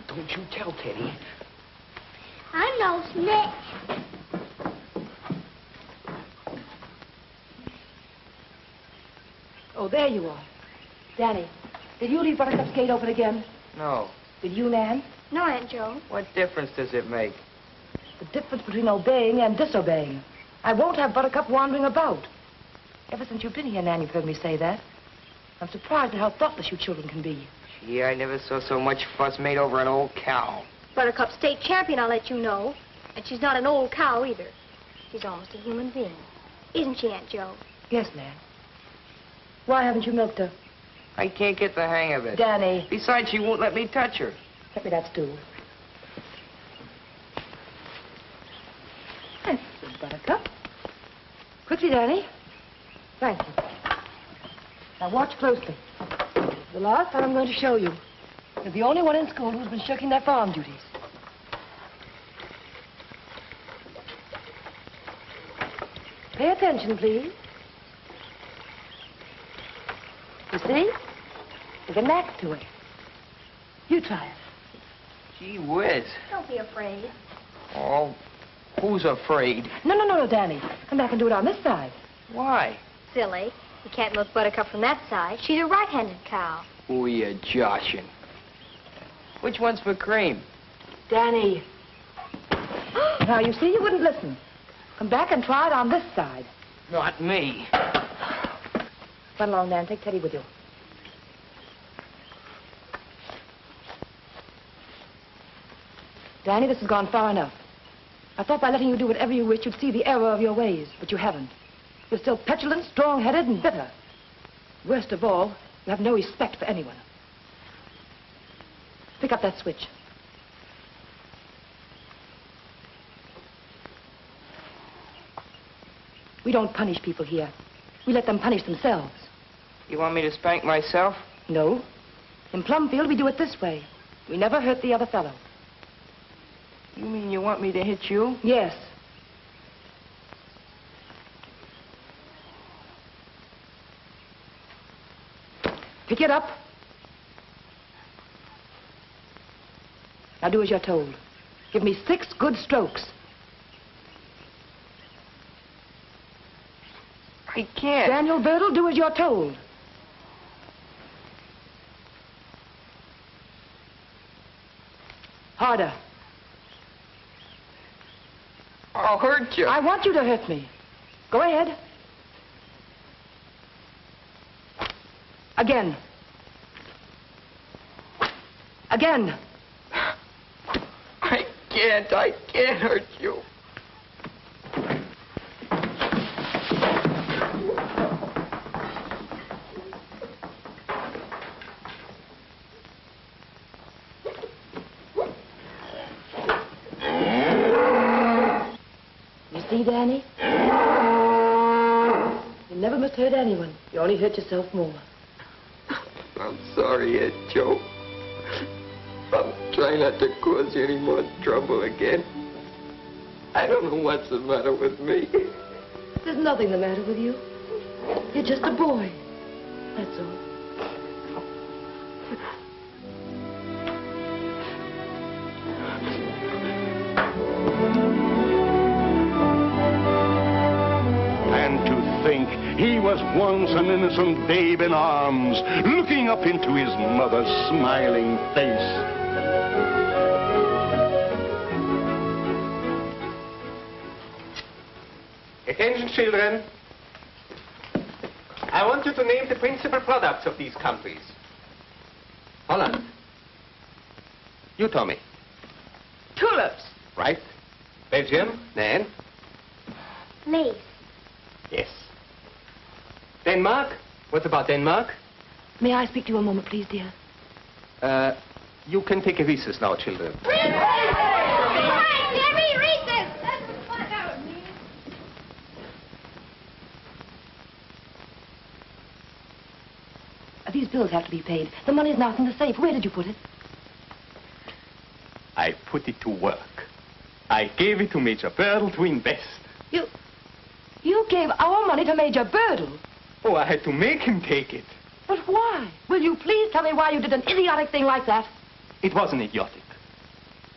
Don't you tell Teddy. I'm no snitch. Oh, there you are. Danny, did you leave Buttercup's gate open again? No. Did you, Nan? No, Aunt Joe. What difference does it make? The difference between obeying and disobeying. I won't have Buttercup wandering about. Ever since you've been here, Nan, you've heard me say that. I'm surprised at how thoughtless you children can be. Gee, I never saw so much fuss made over an old cow. Buttercup's state champion, I'll let you know. And she's not an old cow, either. She's almost a human being. Isn't she, Aunt Joe? Yes, Nan. Why haven't you milked her? I can't get the hang of it. Danny. Besides, she won't let me touch her. Get me that stool. That's the Buttercup. Quickly, Danny. Thank you. Now, watch closely. The last time I'm going to show you. You're the only one in school who's been shirking their farm duties. Pay attention, please. You see? There's a knack to it. You try it. Gee whiz. Don't be afraid. Oh, who's afraid? No, Danny. Come back and do it on this side. Why? Silly. You can't milk Buttercup from that side. She's a right-handed cow. Who are you joshing? Which one's for cream? Danny. Now, you see, you wouldn't listen. Come back and try it on this side. Not me. Run along, Nan. Take Teddy with you. Danny, this has gone far enough. I thought by letting you do whatever you wish, you'd see the error of your ways, but you haven't. You're still petulant, strong-headed, and bitter. Worst of all, you have no respect for anyone. Pick up that switch. We don't punish people here. We let them punish themselves. You want me to spank myself? No. In Plumfield, we do it this way. We never hurt the other fellow. You mean you want me to hit you? Yes. Pick it up. Now do as you're told. Give me 6 good strokes. I can't. Daniel Burdle, do as you're told. Harder. I'll hurt you. I want you to hurt me. Go ahead. Again. Again. I can't hurt you. You see, Danny? You never must hurt anyone. You only hurt yourself more. I'm sorry, Aunt Joe. I'll try not to cause you any more trouble again. I don't know what's the matter with me. There's nothing the matter with you. You're just a boy. That's all. And to think he was once an innocent babe in arms, looking up into his mother's smiling face. Attention, children. I want you to name the principal products of these countries. Holland. You, Tommy. Tulips. Right. Belgium. Nan. Lace. Yes. Denmark. What about Denmark? May I speak to you a moment, please, dear? You can take a recess now, children. Debbie, recess! That's what that would mean. These bills have to be paid. The money's not in the safe. Where did you put it? I put it to work. I gave it to Major Burdle to invest. You gave our money to Major Burdle. Oh, I had to make him take it. But why? Will you please tell me why you did an idiotic thing like that? It wasn't idiotic.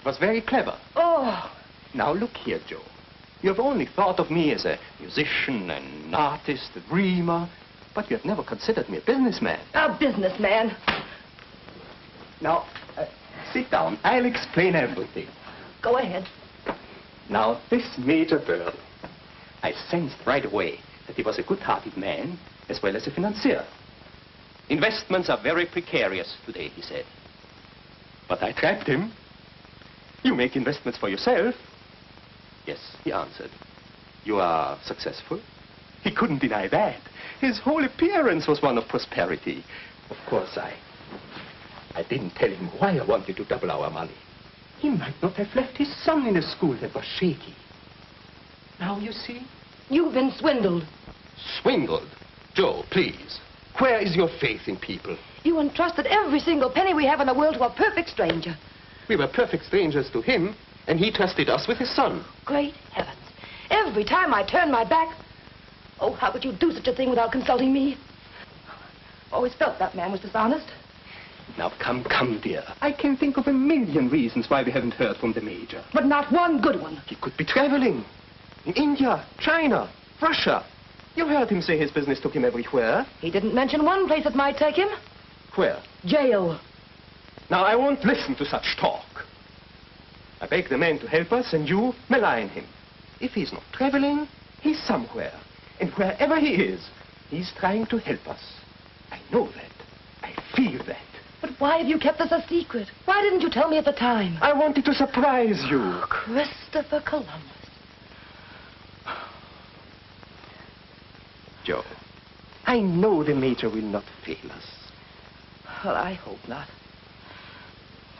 It was very clever. Oh. Now, look here, Joe. You have only thought of me as a musician, an artist, a dreamer, but you have never considered me a businessman. A businessman? Now, sit down. I'll explain everything. Go ahead. Now, this Major Burdle, I sensed right away that he was a good-hearted man as well as a financier. Investments are very precarious today, he said. But I trapped him. You make investments for yourself. Yes, he answered. You are successful. He couldn't deny that. His whole appearance was one of prosperity. Of course, I didn't tell him why I wanted to double our money. He might not have left his son in a school that was shaky. Now, you see? You've been swindled. Swindled? Joe, please. Where is your faith in people? You entrusted every single penny we have in the world to a perfect stranger. We were perfect strangers to him, and he trusted us with his son. Great heavens. Every time I turn my back... Oh, how could you do such a thing without consulting me? Always felt that man was dishonest. Now, come, dear. I can think of a million reasons why we haven't heard from the Major. But not one good one. He could be traveling. In India, China, Russia. You heard him say his business took him everywhere. He didn't mention one place that might take him. Where? Jail. Now, I won't listen to such talk. I beg the man to help us, and you malign him. If he's not traveling, he's somewhere. And wherever he is, he's trying to help us. I know that. I feel that. But why have you kept this a secret? Why didn't you tell me at the time? I wanted to surprise you. Christopher Columbus. Joe, I know the Major will not fail us. Well, I hope not.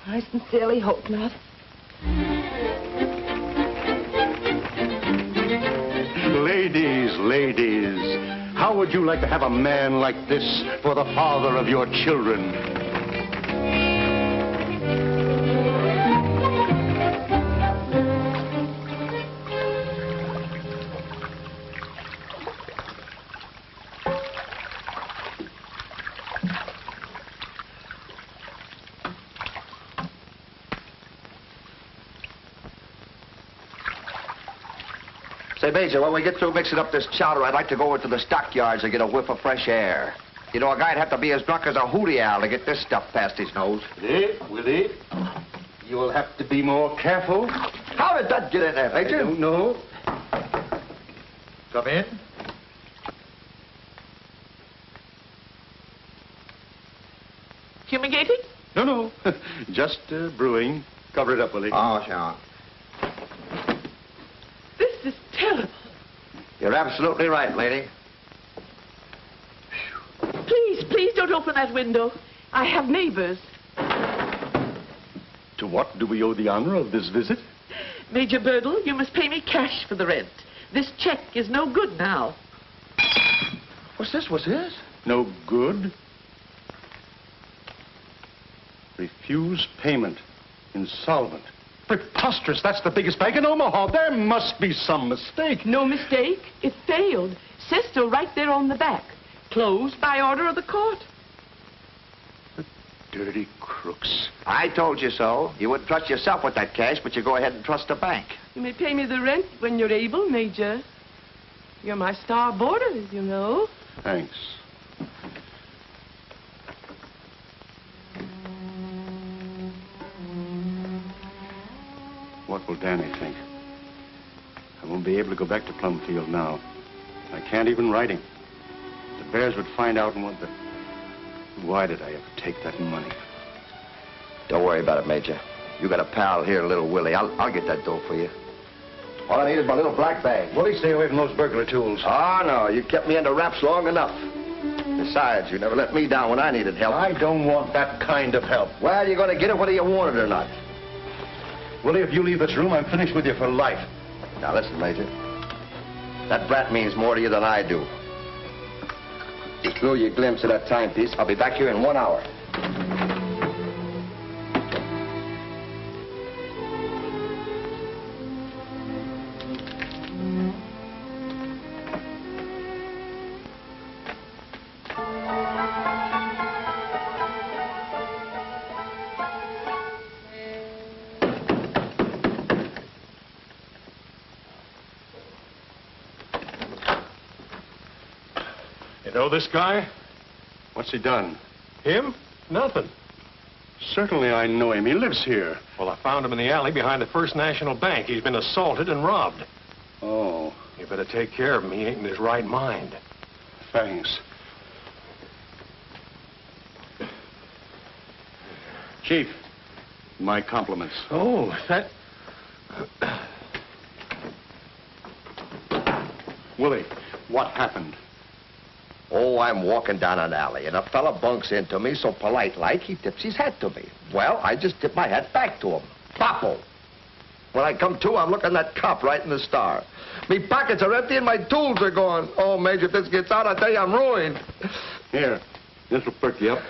I sincerely hope not. Ladies, how would you like to have a man like this for the father of your children? Say, Major, when we get through mixing up this chowder, I'd like to go over to the stockyards and get a whiff of fresh air. You know, a guy'd have to be as drunk as a hootie owl to get this stuff past his nose. Willie, you will have to be more careful. How did that get in there, Major? I don't know. Come in. Fumigating? No. Just brewing. Cover it up, Willie. Oh, sure. This is terrible. You're absolutely right, lady. Please don't open that window. I have neighbors. To what do we owe the honor of this visit? Major Burdle, you must pay me cash for the rent. This check is no good now. What's this? What's this? No good. Refuse payment. Insolvent. Preposterous. That's the biggest bank in Omaha. There must be some mistake. No mistake. It failed. Says so right there on the back. Closed by order of the court. The dirty crooks. I told you so. You wouldn't trust yourself with that cash, but you go ahead and trust the bank. You may pay me the rent when you're able, Major. You're my star boarder, you know. Thanks. What will Danny think? I won't be able to go back to Plumfield now. I can't even write him. The Bears would find out and what the... Why did I ever take that money? Don't worry about it, Major. You got a pal here, little Willie. I'll get that dough for you. All I need is my little black bag. Willie, stay away from those burglar tools. Oh, no. You kept me under wraps long enough. Besides, you never let me down when I needed help. I don't want that kind of help. Well, you're going to get it whether you want it or not. Willie, if you leave this room, I'm finished with you for life. Now, listen, Major. That brat means more to you than I do. Just throw you a glimpse of that timepiece. I'll be back here in 1 hour. Know this guy? What's he done? Him? Nothing. Certainly I know him. He lives here. Well, I found him in the alley behind the First National Bank. He's been assaulted and robbed. Oh. You better take care of him. He ain't in his right mind. Thanks. Chief, my compliments. Oh, that... Willie, what happened? Oh, I'm walking down an alley, and a fella bunks into me so polite-like, he tips his hat to me. Well, I just tip my hat back to him. Boppo. When I come to, I'm looking that cop right in the star. Me pockets are empty and my tools are gone. Oh, Major, if this gets out, I tell you I'm ruined. Here, this will perk you up.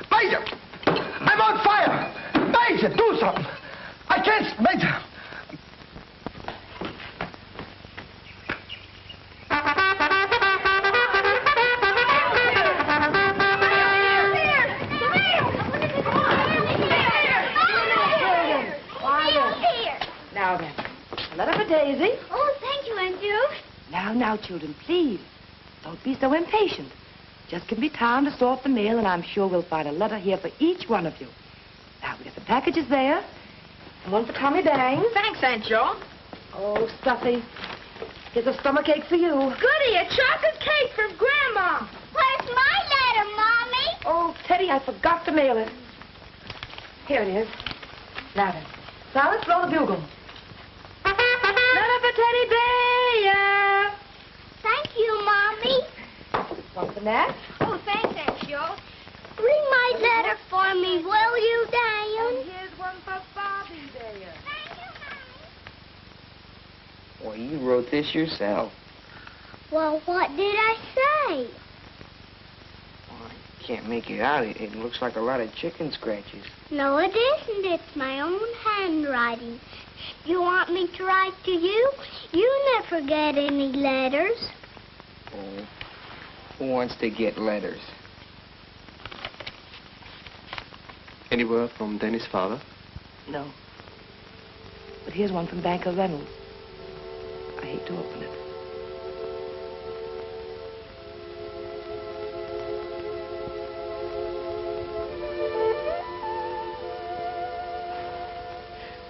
Major! I'm on fire! Major, do something! I can't... Major! Now then, a letter for Daisy. Oh, thank you, Aunt Jo. Now, children, please. Don't be so impatient. Just give me time to sort the mail, and I'm sure we'll find a letter here for each one of you. Now, we got the packages there. And one for Tommy Bang. Thanks, Aunt Jo. Oh, Stuffy. Here's a stomachache for you. Goody, a chocolate cake from Grandma. Where's my letter, Mommy? Oh, Teddy, I forgot to mail it. Here it is. Now then, Silas, blow the bugle. Letter for Teddy Bear. Thank you, Mommy. One for Nat. Oh, thanks, Aunt Jo. Read my letter for me, will you, Diane? And here's one for Bobby Bear. Thank you, Mommy. Well, you wrote this yourself. Well, what did I say? Well, I can't make it out. It looks like a lot of chicken scratches. No, it isn't. It's my own handwriting. You want me to write to you? You never get any letters. Oh, who wants to get letters? Any word from Danny's father? No. But here's one from Banker Reynolds. I hate to open it.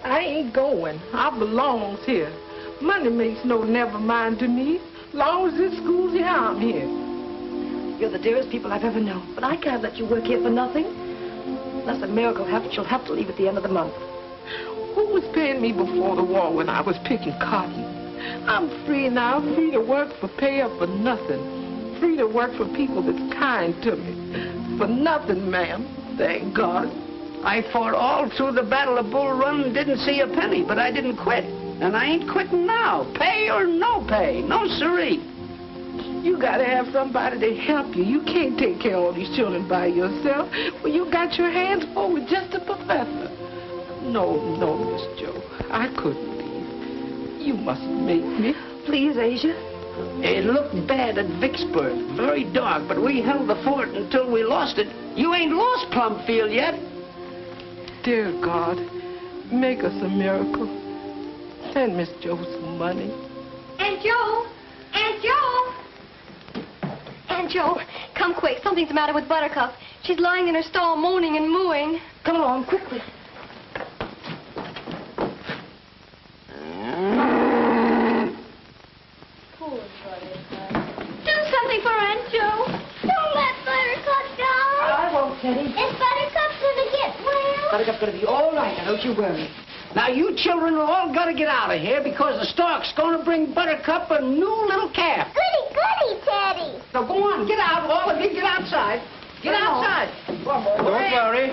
I ain't going. I belongs here. Money makes no never mind to me. Long as this school's here, I'm here. You're the dearest people I've ever known, but I can't let you work here for nothing. Unless a miracle happens, you'll have to leave at the end of the month. Who was paying me before the war when I was picking cotton? I'm free now, free to work for pay or for nothing. Free to work for people that's kind to me. For nothing, ma'am. Thank God. I fought all through the Battle of Bull Run and didn't see a penny, but I didn't quit. And I ain't quitting now. Pay or no pay. No siree. You gotta have somebody to help you. You can't take care of all these children by yourself. Well, you got your hands full with just a professor. No, Miss Jo. I couldn't leave. You mustn't make me. Please, Asia. It looked bad at Vicksburg. Very dark, but we held the fort until we lost it. You ain't lost Plumfield yet. Dear God, make us a miracle. Send Miss Jo some money. Aunt Jo! Aunt Jo! Aunt Jo, come quick. Something's the matter with Buttercup. She's lying in her stall moaning and mooing. Come along, quickly. Poor Buttercup. Do something for Aunt Jo. Don't let Buttercup die. I won't, Teddy. Is Buttercup gonna get well? Buttercup's gonna be all right, now don't you worry. Now, you children are all got to get out of here because the stork's going to bring Buttercup a new little calf. Goody, goody, Teddy. Now, go on, get out. All of you, get outside. Get outside. Don't worry.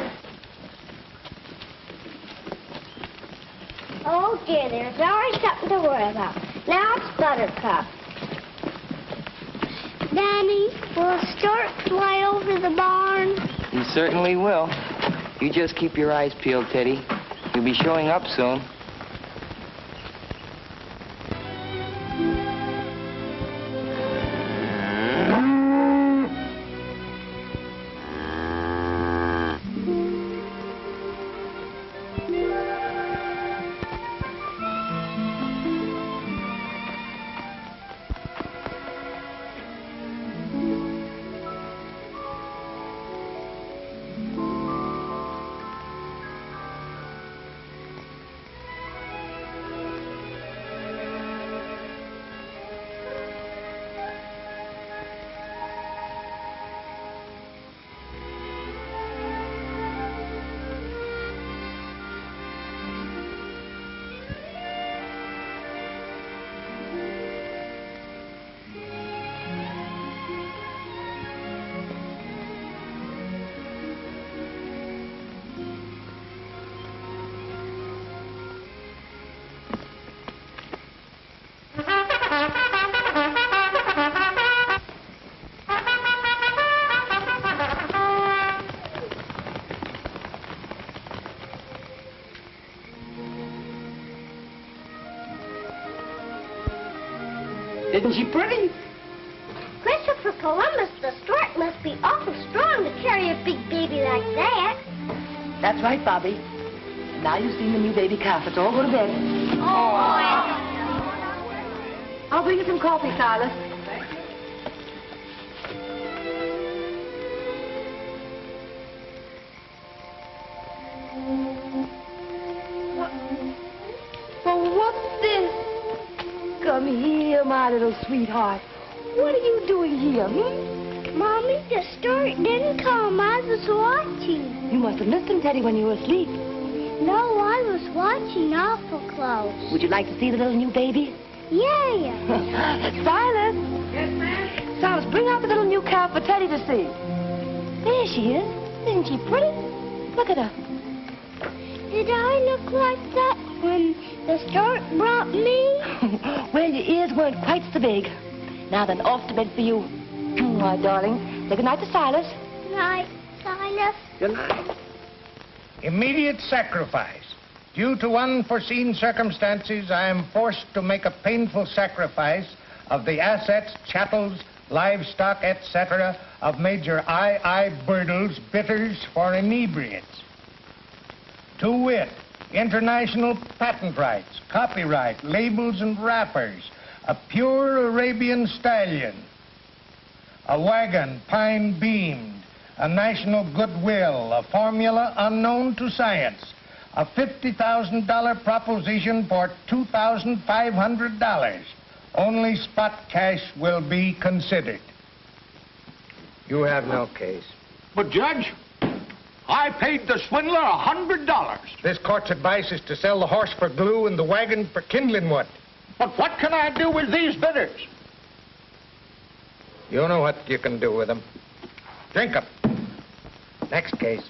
Oh, dear, there's always something to worry about. Now it's Buttercup. Danny, will a stork fly over the barn? You certainly will. You just keep your eyes peeled, Teddy. You'll be showing up soon. Isn't she pretty? Christopher Columbus, the stork, must be awful strong to carry a big baby like that. That's right, Bobby. And now you've seen the new baby calf. Let's all go to bed. Oh, I'll bring you some coffee, Silas. Well, what's this? Come here, my little sweetheart. What are you doing here, Mommy, the stork didn't come. I was watching. You must have missed him, Teddy, when you were asleep. No, I was watching awful close. Would you like to see the little new baby? Yeah. Silas. Yes, ma'am? Silas, bring out the little new calf for Teddy to see. There she is. Isn't she pretty? Look at her. Did I look like that when the stork brought me? Well, your ears weren't quite so big. Now then, off to bed for you. My darling. Say goodnight to Silas. Night, Silas. Good night. Immediate sacrifice. Due to unforeseen circumstances, I am forced to make a painful sacrifice of the assets, chattels, livestock, etc. of Major I. Burdle's bitters for inebriates. To wit, international patent rights, copyright, labels and wrappers, a pure Arabian stallion, a wagon pine-beamed, a national goodwill, a formula unknown to science, a $50,000 proposition for $2,500. Only spot cash will be considered. You have no case. But, Judge, I paid the swindler $100. This court's advice is to sell the horse for glue and the wagon for kindling wood. But what can I do with these bidders? You know what you can do with them. Drink them. Next case.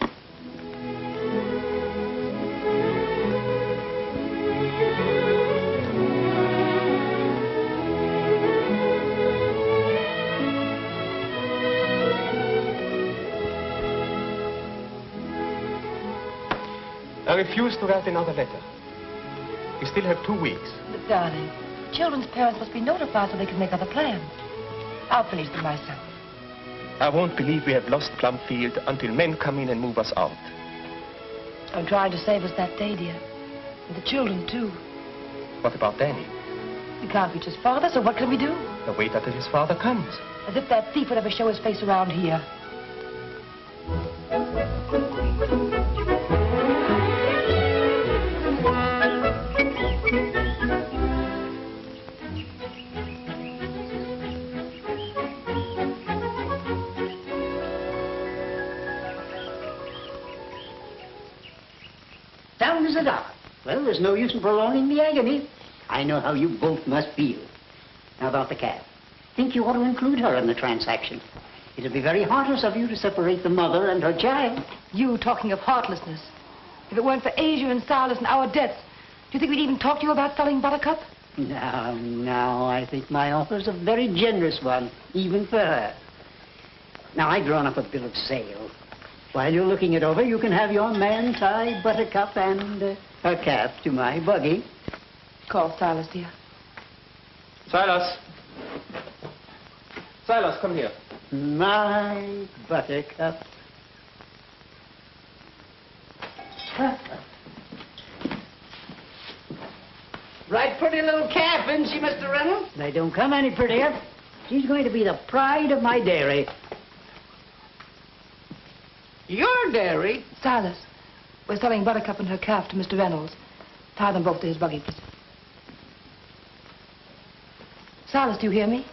I refuse to write another letter. We still have 2 weeks. But, darling, children's parents must be notified so they can make other plans. I'll finish them myself. I won't believe we have lost Plumfield until men come in and move us out. I'm trying to save us that day, dear. And the children, too. What about Danny? We can't reach his father, so what can we do? Now wait until his father comes. As if that thief would ever show his face around here. Down as a dollar. Well, there's no use in prolonging the agony. I know how you both must feel. Now about the cat. Think you ought to include her in the transaction. It'd be very heartless of you to separate the mother and her child. You talking of heartlessness. If it weren't for Asia and Silas and our debts, do you think we'd even talk to you about selling Buttercup? Now, I think my offer's a very generous one, even for her. Now, I've drawn up a bill of sale. While you're looking it over, you can have your man tie Buttercup and her calf to my buggy. Call Silas, dear. Silas. Silas, come here. My Buttercup. Right pretty little calf, isn't she, Mr. Reynolds? They don't come any prettier. She's going to be the pride of my dairy. Your dairy? Silas, we're selling Buttercup and her calf to Mr. Reynolds. Tie them both to his buggy, please. Silas, do you hear me?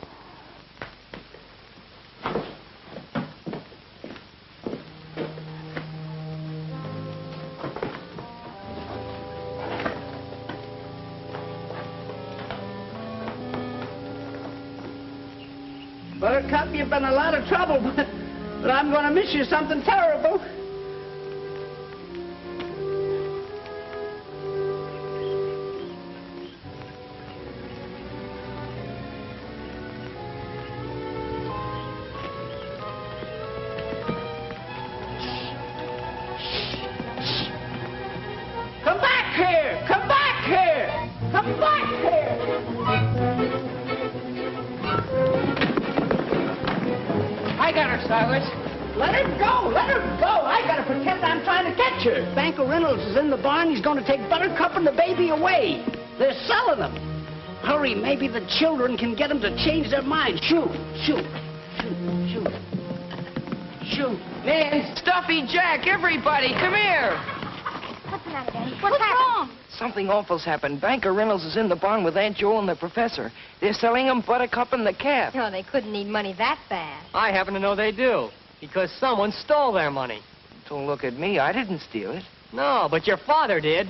Buttercup, you've been a lot of trouble, but I'm going to miss you something terrible. Come back here! Come back here! Come back here! I got her, Silas. Let her go! Let her go! I gotta pretend I'm trying to catch her. Banker Reynolds is in the barn. He's gonna take Buttercup and the baby away. They're selling them. Hurry, maybe the children can get them to change their minds. Shoot! Shoot! Shoot! Shoot! Shoot! Man, Stuffy Jack, everybody, come here. What's the matter, Daddy? What's wrong? Something awful's happened. Banker Reynolds is in the barn with Aunt Jo and the professor. They're selling them Buttercup and the calf. Oh, they couldn't need money that fast. I happen to know they do, because someone stole their money. Don't look at me. I didn't steal it. No, but your father did.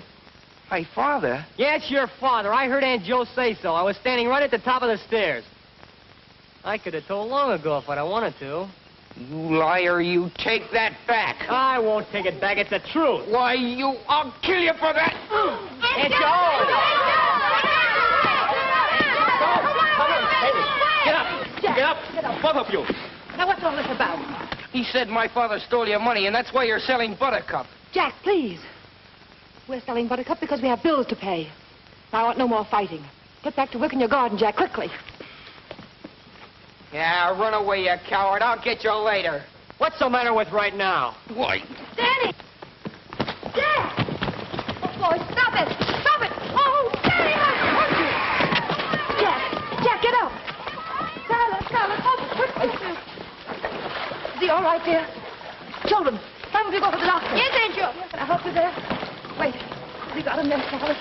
My father? Yes, your father. I heard Aunt Jo say so. I was standing right at the top of the stairs. I could have told long ago if I'd have wanted to. You liar, you take that back. I won't take it back. It's the truth. Why, I'll kill you for that. Aunt Jo! Come on, Get up! Get up! Both of you! Now, what's all this about? He said my father stole your money, and that's why you're selling Buttercup. Jack, please. We're selling Buttercup because we have bills to pay. I want no more fighting. Get back to work in your garden, Jack, quickly. Yeah, run away, you coward. I'll get you later. What's the matter with right now? Why? Danny! Jack! boy, stop it! Stop it! Oh, Daddy, I hurt you! Jack, get up! Silas, quick. Is he all right, dear? Children, why don't you go to the doctor? Yes, Aunt Jo. Can I help you there? Wait. Has he got a nurse, Silas?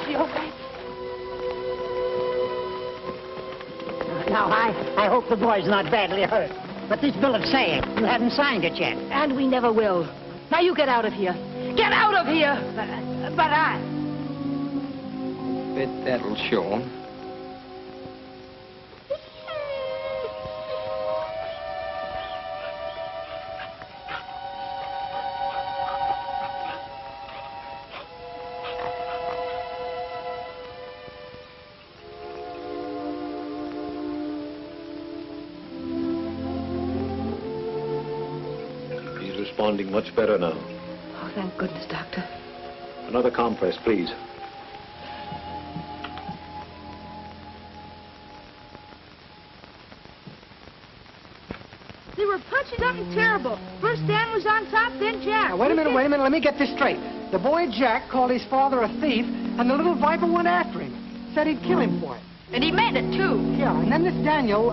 Is he all right? Now, I hope the boy's not badly hurt. But this bill of sale, you haven't signed it yet. And we never will. Now you get out of here. Get out of here! But I... Bet that'll show him. Responding much better now. Oh, thank goodness, Doctor. Another compress, please. They were punching something terrible. First Dan was on top, then Jack. Now, wait a minute. Let me get this straight. The boy Jack called his father a thief, and the little viper went after him. Said he'd kill him for it. And he meant it, too. Yeah, and then this Daniel,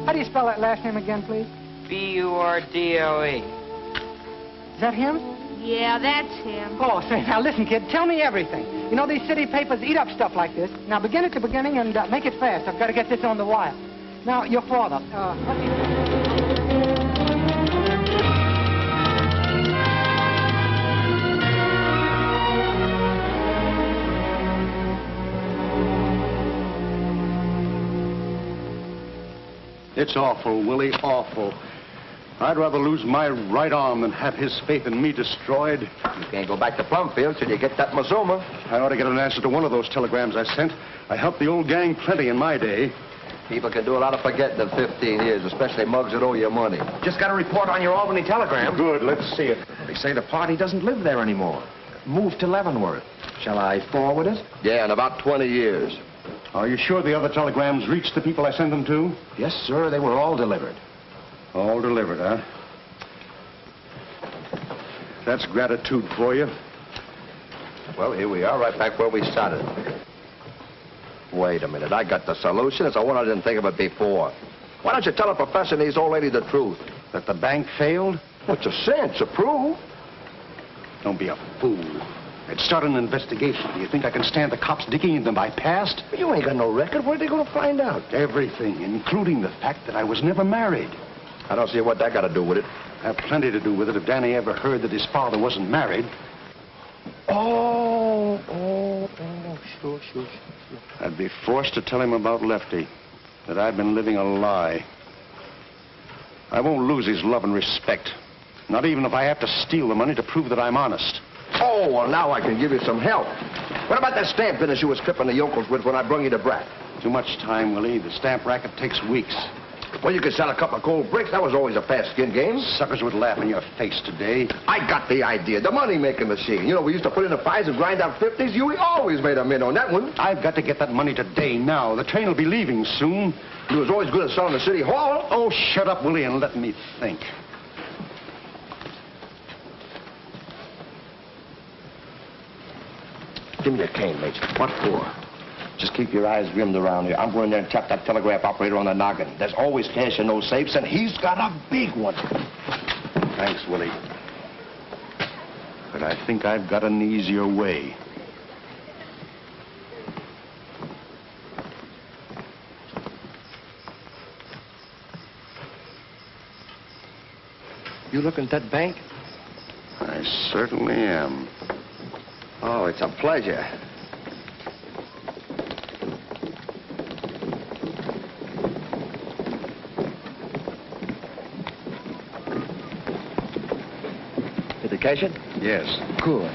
how do you spell that last name again, please? B-U-R-D-L-E. Is that him? Yeah, that's him. Oh, say, now listen, kid, tell me everything. You know, these city papers eat up stuff like this. Now, begin at the beginning and make it fast. I've got to get this on the wire. Now, your father, It's awful, Willie, awful. I'd rather lose my right arm than have his faith in me destroyed. You can't go back to Plumfield till you get that Mazuma. I ought to get an answer to one of those telegrams I sent. I helped the old gang plenty in my day. People can do a lot of forgetting in 15 years, especially mugs that owe you money. Just got a report on your Albany telegram. Good, let's see it. They say the party doesn't live there anymore. Moved to Leavenworth. Shall I forward it? Yeah, in about 20 years. Are you sure the other telegrams reached the people I sent them to? Yes, sir. They were all delivered. All delivered, huh? That's gratitude for you. Well, here we are, right back where we started. Wait a minute. I got the solution. It's a one I didn't think of it before. Why don't you tell the professor and his old lady the truth? That the bank failed? What's a sense? A proof? Don't be a fool. Let's start an investigation. Do you think I can stand the cops digging into my past? You ain't got no record. What are they going to find out? Everything, including the fact that I was never married. I don't see what that got to do with it. Have plenty to do with it if Danny ever heard that his father wasn't married. Sure. I'd be forced to tell him about Lefty, that I've been living a lie. I won't lose his love and respect, not even if I have to steal the money to prove that I'm honest. Oh, well, now I can give you some help. What about that stamp business you was tripping the yokels with when I brung you to Brat? Too much time, Willie. The stamp racket takes weeks. Well, you could sell a couple of cold bricks. That was always a fast skin game. Suckers would laugh in your face today. I got the idea. The money-making machine. You know, we used to put in the 5s and grind out 50s. You always made a mint on that one. I've got to get that money today, now. The train will be leaving soon. You was always good at selling the city hall. Oh, shut up, Willie, and let me think. Give me your cane, Major. What for? Just keep your eyes rimmed around here. I'm going there and tap that telegraph operator on the noggin. There's always cash in those safes, and he's got a big one. Thanks, Willie. But I think I've got an easier way. You looking at that bank? I certainly am. Oh, it's a pleasure. Did they cash it? Yes. Good.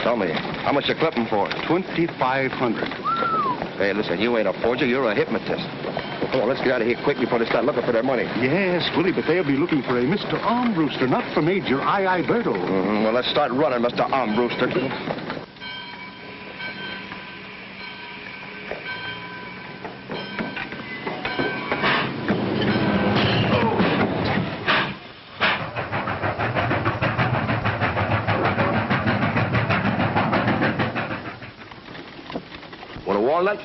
Tell me, how much you clipping for? $2,500. Hey, listen, you ain't a forger, you're a hypnotist. Come on, let's get out of here quick before they start looking for their money. Yes, Willie, but they'll be looking for a Mr. Armbruster, not for Major I.I. Burdle. Well, let's start running, Mr. Armbruster. like...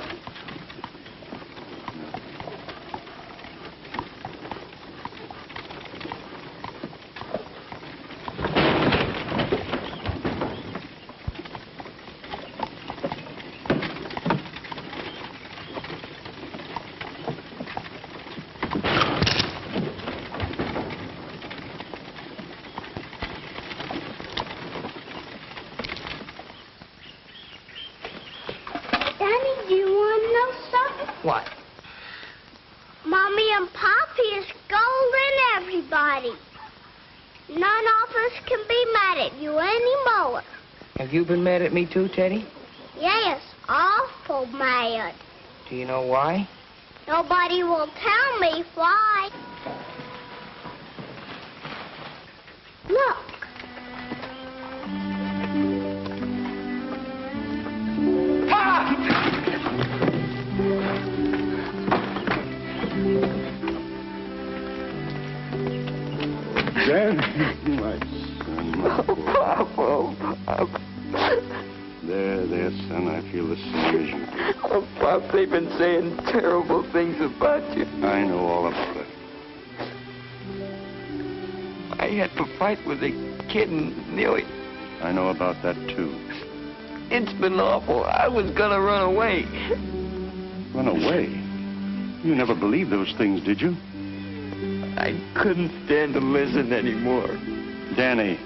Danny, do you want to know something? What? Mommy and Poppy is scolding everybody. None of us can be mad at you anymore. Have you been mad at me too, Teddy? Yes, awful mad. Do you know why? Nobody will tell me why. Look. Danny, my son, my boy. Papa. There, son, I feel the same as you. Oh, Pop, they've been saying terrible things about you. I know all about it. I had to fight with a kid and nearly... I know about that, too. It's been awful. I was gonna run away. Run away? You never believed those things, did you? I couldn't stand to listen anymore. Danny,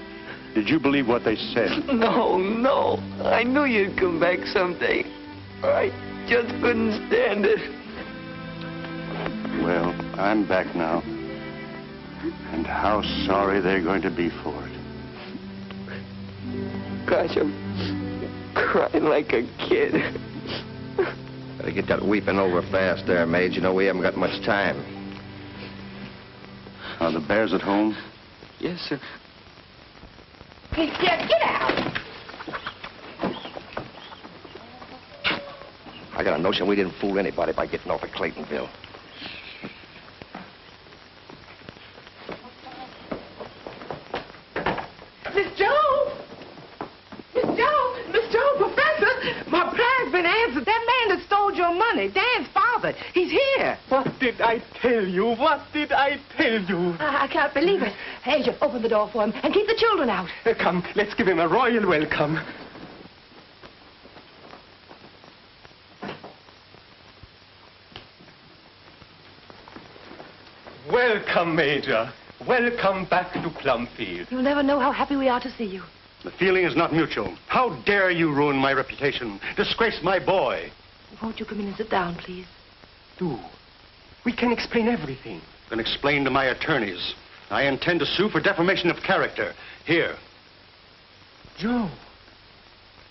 did you believe what they said? No. I knew you'd come back someday. I just couldn't stand it. Well, I'm back now. And how sorry they're going to be for it. Gosh, I'm crying like a kid. Better get that weeping over fast there, Mage. You know we haven't got much time. Are the bears at home? Yes, sir. Hey, Dad, get out! I got a notion we didn't fool anybody by getting off at Claytonville. Miss Joe, Professor, my prayer's been answered. That man that stole your money, Dan's father, he's here. What did I tell you? What did I tell you? I can't believe it. Agent, open the door for him and keep the children out. Come, let's give him a royal welcome. Welcome, Major. Welcome back to Plumfield. You'll never know how happy we are to see you. The feeling is not mutual. How dare you ruin my reputation, disgrace my boy? Won't you come in and sit down, please? Do. We can explain everything. Then explain to my attorneys. I intend to sue for defamation of character. Here. Joe,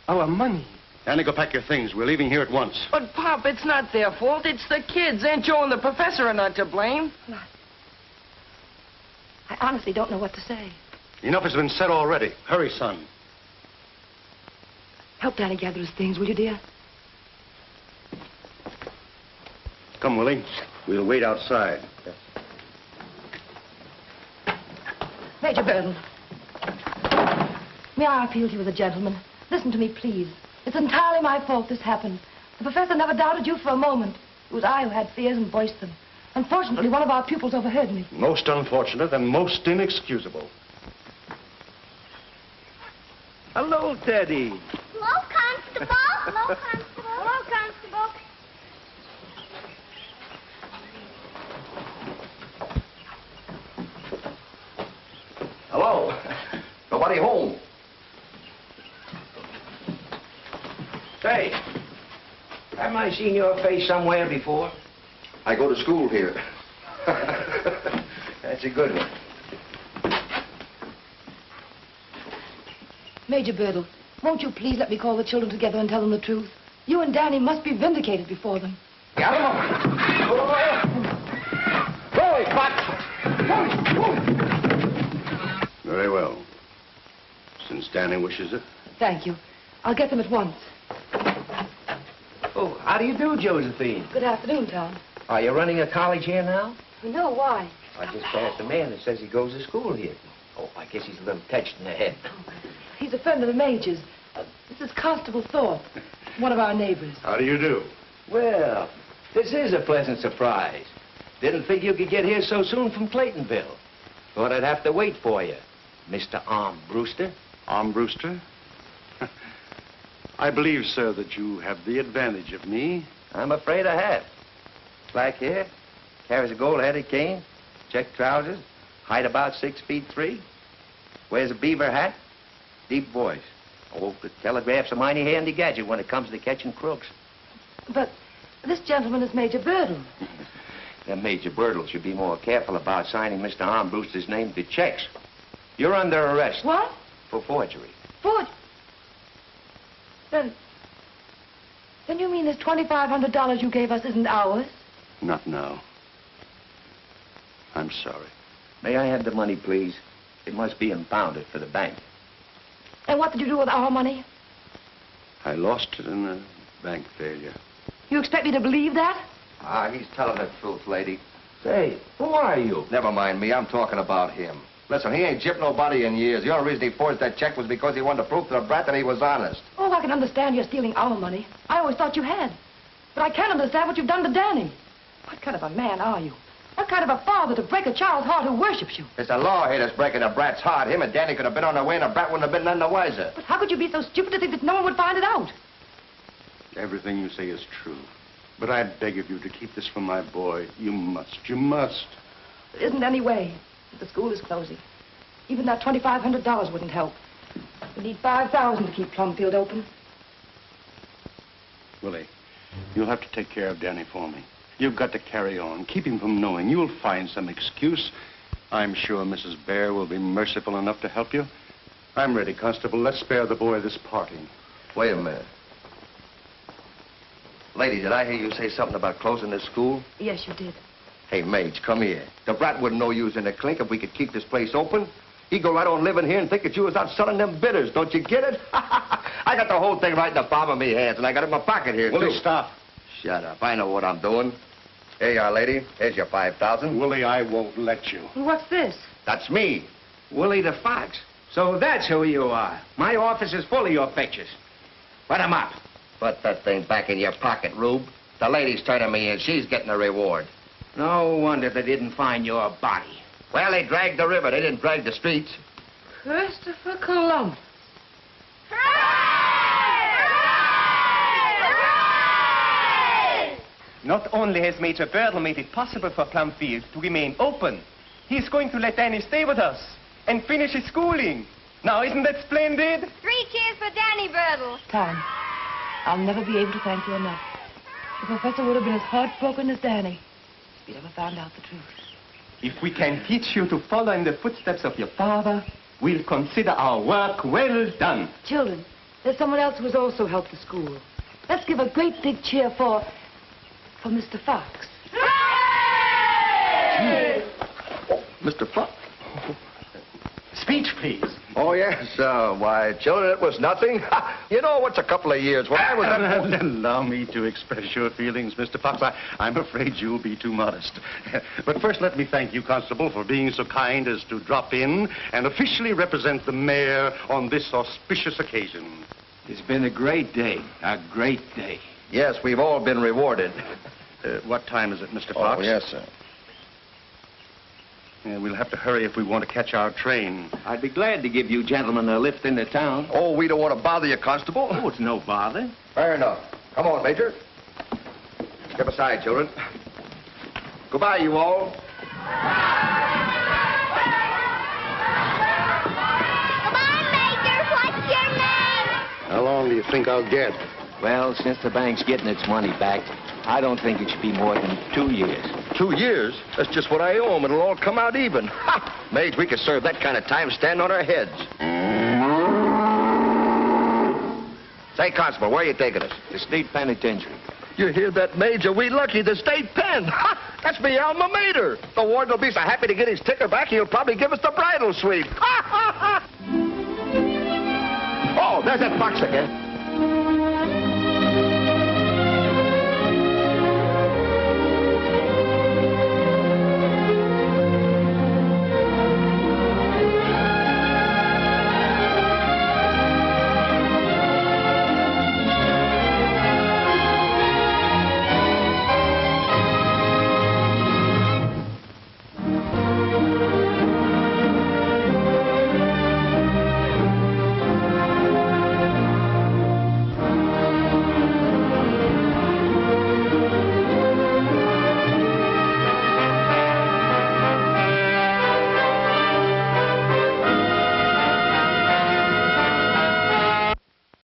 our money. Annie, go pack your things. We're leaving here at once. But, Pop, it's not their fault. It's the kids. Aunt Joe and the professor are not to blame. I honestly don't know what to say. Enough has been said already. Hurry, son. Help Danny gather his things, will you, dear? Come, Willie. We'll wait outside. Major Burdle. May I appeal to you as a gentleman? Listen to me, please. It's entirely my fault this happened. The professor never doubted you for a moment. It was I who had fears and voiced them. Unfortunately, one of our pupils overheard me. Most unfortunate and most inexcusable. Hello, Teddy. Hello, Constable. Hello, Constable. Hello, Constable. Hello? Nobody home. Say, haven't I seen your face somewhere before? I go to school here. That's a good one. Major Burdle, won't you please let me call the children together and tell them the truth? You and Danny must be vindicated before them. Got him on. Go away, Fox. Very well. Since Danny wishes it. Thank you. I'll get them at once. Oh, how do you do, Josephine? Good afternoon, Tom. Are you running a college here now? No, why? I just passed a man that says he goes to school here. Oh, I guess he's a little touched in the head. He's a friend of the Major's. This is Constable Thorpe, one of our neighbors. How do you do? Well, this is a pleasant surprise. Didn't think you could get here so soon from Claytonville. Thought I'd have to wait for you, Mr. Arm Brewster. Arm Brewster? I believe, sir, that you have the advantage of me. I'm afraid I have. Black hair, carries a gold-headed cane, check trousers, height about 6'3", wears a beaver hat, deep voice. Oh, the telegraph's a mighty handy gadget when it comes to catching crooks. But this gentleman is Major Burdle. Then Major Burdle should be more careful about signing Mr. Arm Brewster's name to checks. You're under arrest. What? For forgery. Then you mean this $2,500 you gave us isn't ours? Not now. I'm sorry. May I have the money, please? It must be impounded for the bank. And what did you do with our money? I lost it in a bank failure. You expect me to believe that? Ah, he's telling the truth, lady. Say, who are you? Never mind me. I'm talking about him. Listen, he ain't gypped nobody in years. The only reason he forged that check was because he wanted to prove to the brat that he was honest. Oh, I can understand you're stealing our money. I always thought you had. But I can't understand what you've done to Danny. What kind of a man are you? What kind of a father to break a child's heart who worships you? It's the law here that's breaking the brat's heart. Him and Danny could have been on their way and the brat wouldn't have been none the wiser. But how could you be so stupid to think that no one would find it out? Everything you say is true. But I beg of you to keep this from my boy. You must. You must. There isn't any way. The school is closing. Even that $2,500 wouldn't help. We need $5,000 to keep Plumfield open. Willie, you'll have to take care of Danny for me. You've got to carry on. Keep him from knowing. You'll find some excuse. I'm sure Mrs. Bhaer will be merciful enough to help you. I'm ready, Constable. Let's spare the boy this parting. Wait a minute. Lady, did I hear you say something about closing this school? Yes, you did. Hey, Mage, come here. The brat wouldn't know you was in the clink if we could keep this place open. He'd go right on living here and think that you was out selling them bitters. Don't you get it? I got the whole thing right in the palm of me hands, and I got it in my pocket here, Willie, too. stop. Shut up. I know what I'm doing. Here you are, lady. Here's your 5,000. Willie, I won't let you. What's this? That's me. Willie the Fox. So that's who you are. My office is full of your pictures. Put 'em up. Put that thing back in your pocket, Rube. The lady's turning me in. She's getting a reward. No wonder they didn't find your body. Well, they dragged the river. They didn't drag the streets. Christopher Columbus. Not only has Major Burdle made it possible for Plumfield to remain open, he's going to let Danny stay with us and finish his schooling. Now, isn't that splendid? 3 cheers for Danny Burdle. Tom, I'll never be able to thank you enough. The professor would have been as heartbroken as Danny if he'd ever found out the truth. If we can teach you to follow in the footsteps of your father, we'll consider our work well done. Children, there's someone else who has also helped the school. Let's give a great big cheer for Mr. Fox. Oh, Mr. Fox. Speech, please. Oh, yes. Why, children, it was nothing. You know, what's a couple of years? When I was... Allow me to express your feelings, Mr. Fox. I'm afraid you'll be too modest. But first, let me thank you, Constable, for being so kind as to drop in and officially represent the mayor on this auspicious occasion. It's been a great day. A great day. Yes, we've all been rewarded. What time is it, Mr. Fox? Oh, yes, sir. Yeah, we'll have to hurry if we want to catch our train. I'd be glad to give you gentlemen a lift into town. Oh, we don't want to bother you, Constable. Oh, it's no bother. Fair enough. Come on, Major. Step aside, children. Goodbye, you all. Goodbye, Major. What's your name? How long do you think I'll get? Well, since the bank's getting its money back, I don't think it should be more than 2 years. 2 years? That's just what I owe them. It'll all come out even. Ha! Mage, we could serve that kind of time standing on our heads. Say, Constable, where are you taking us? The state penitentiary. You hear that, Major? We lucky the state pen. Ha! That's me alma mater. The warden will be so happy to get his ticker back, he'll probably give us the bridal suite. Ha, ha, ha! Oh, there's that fox again.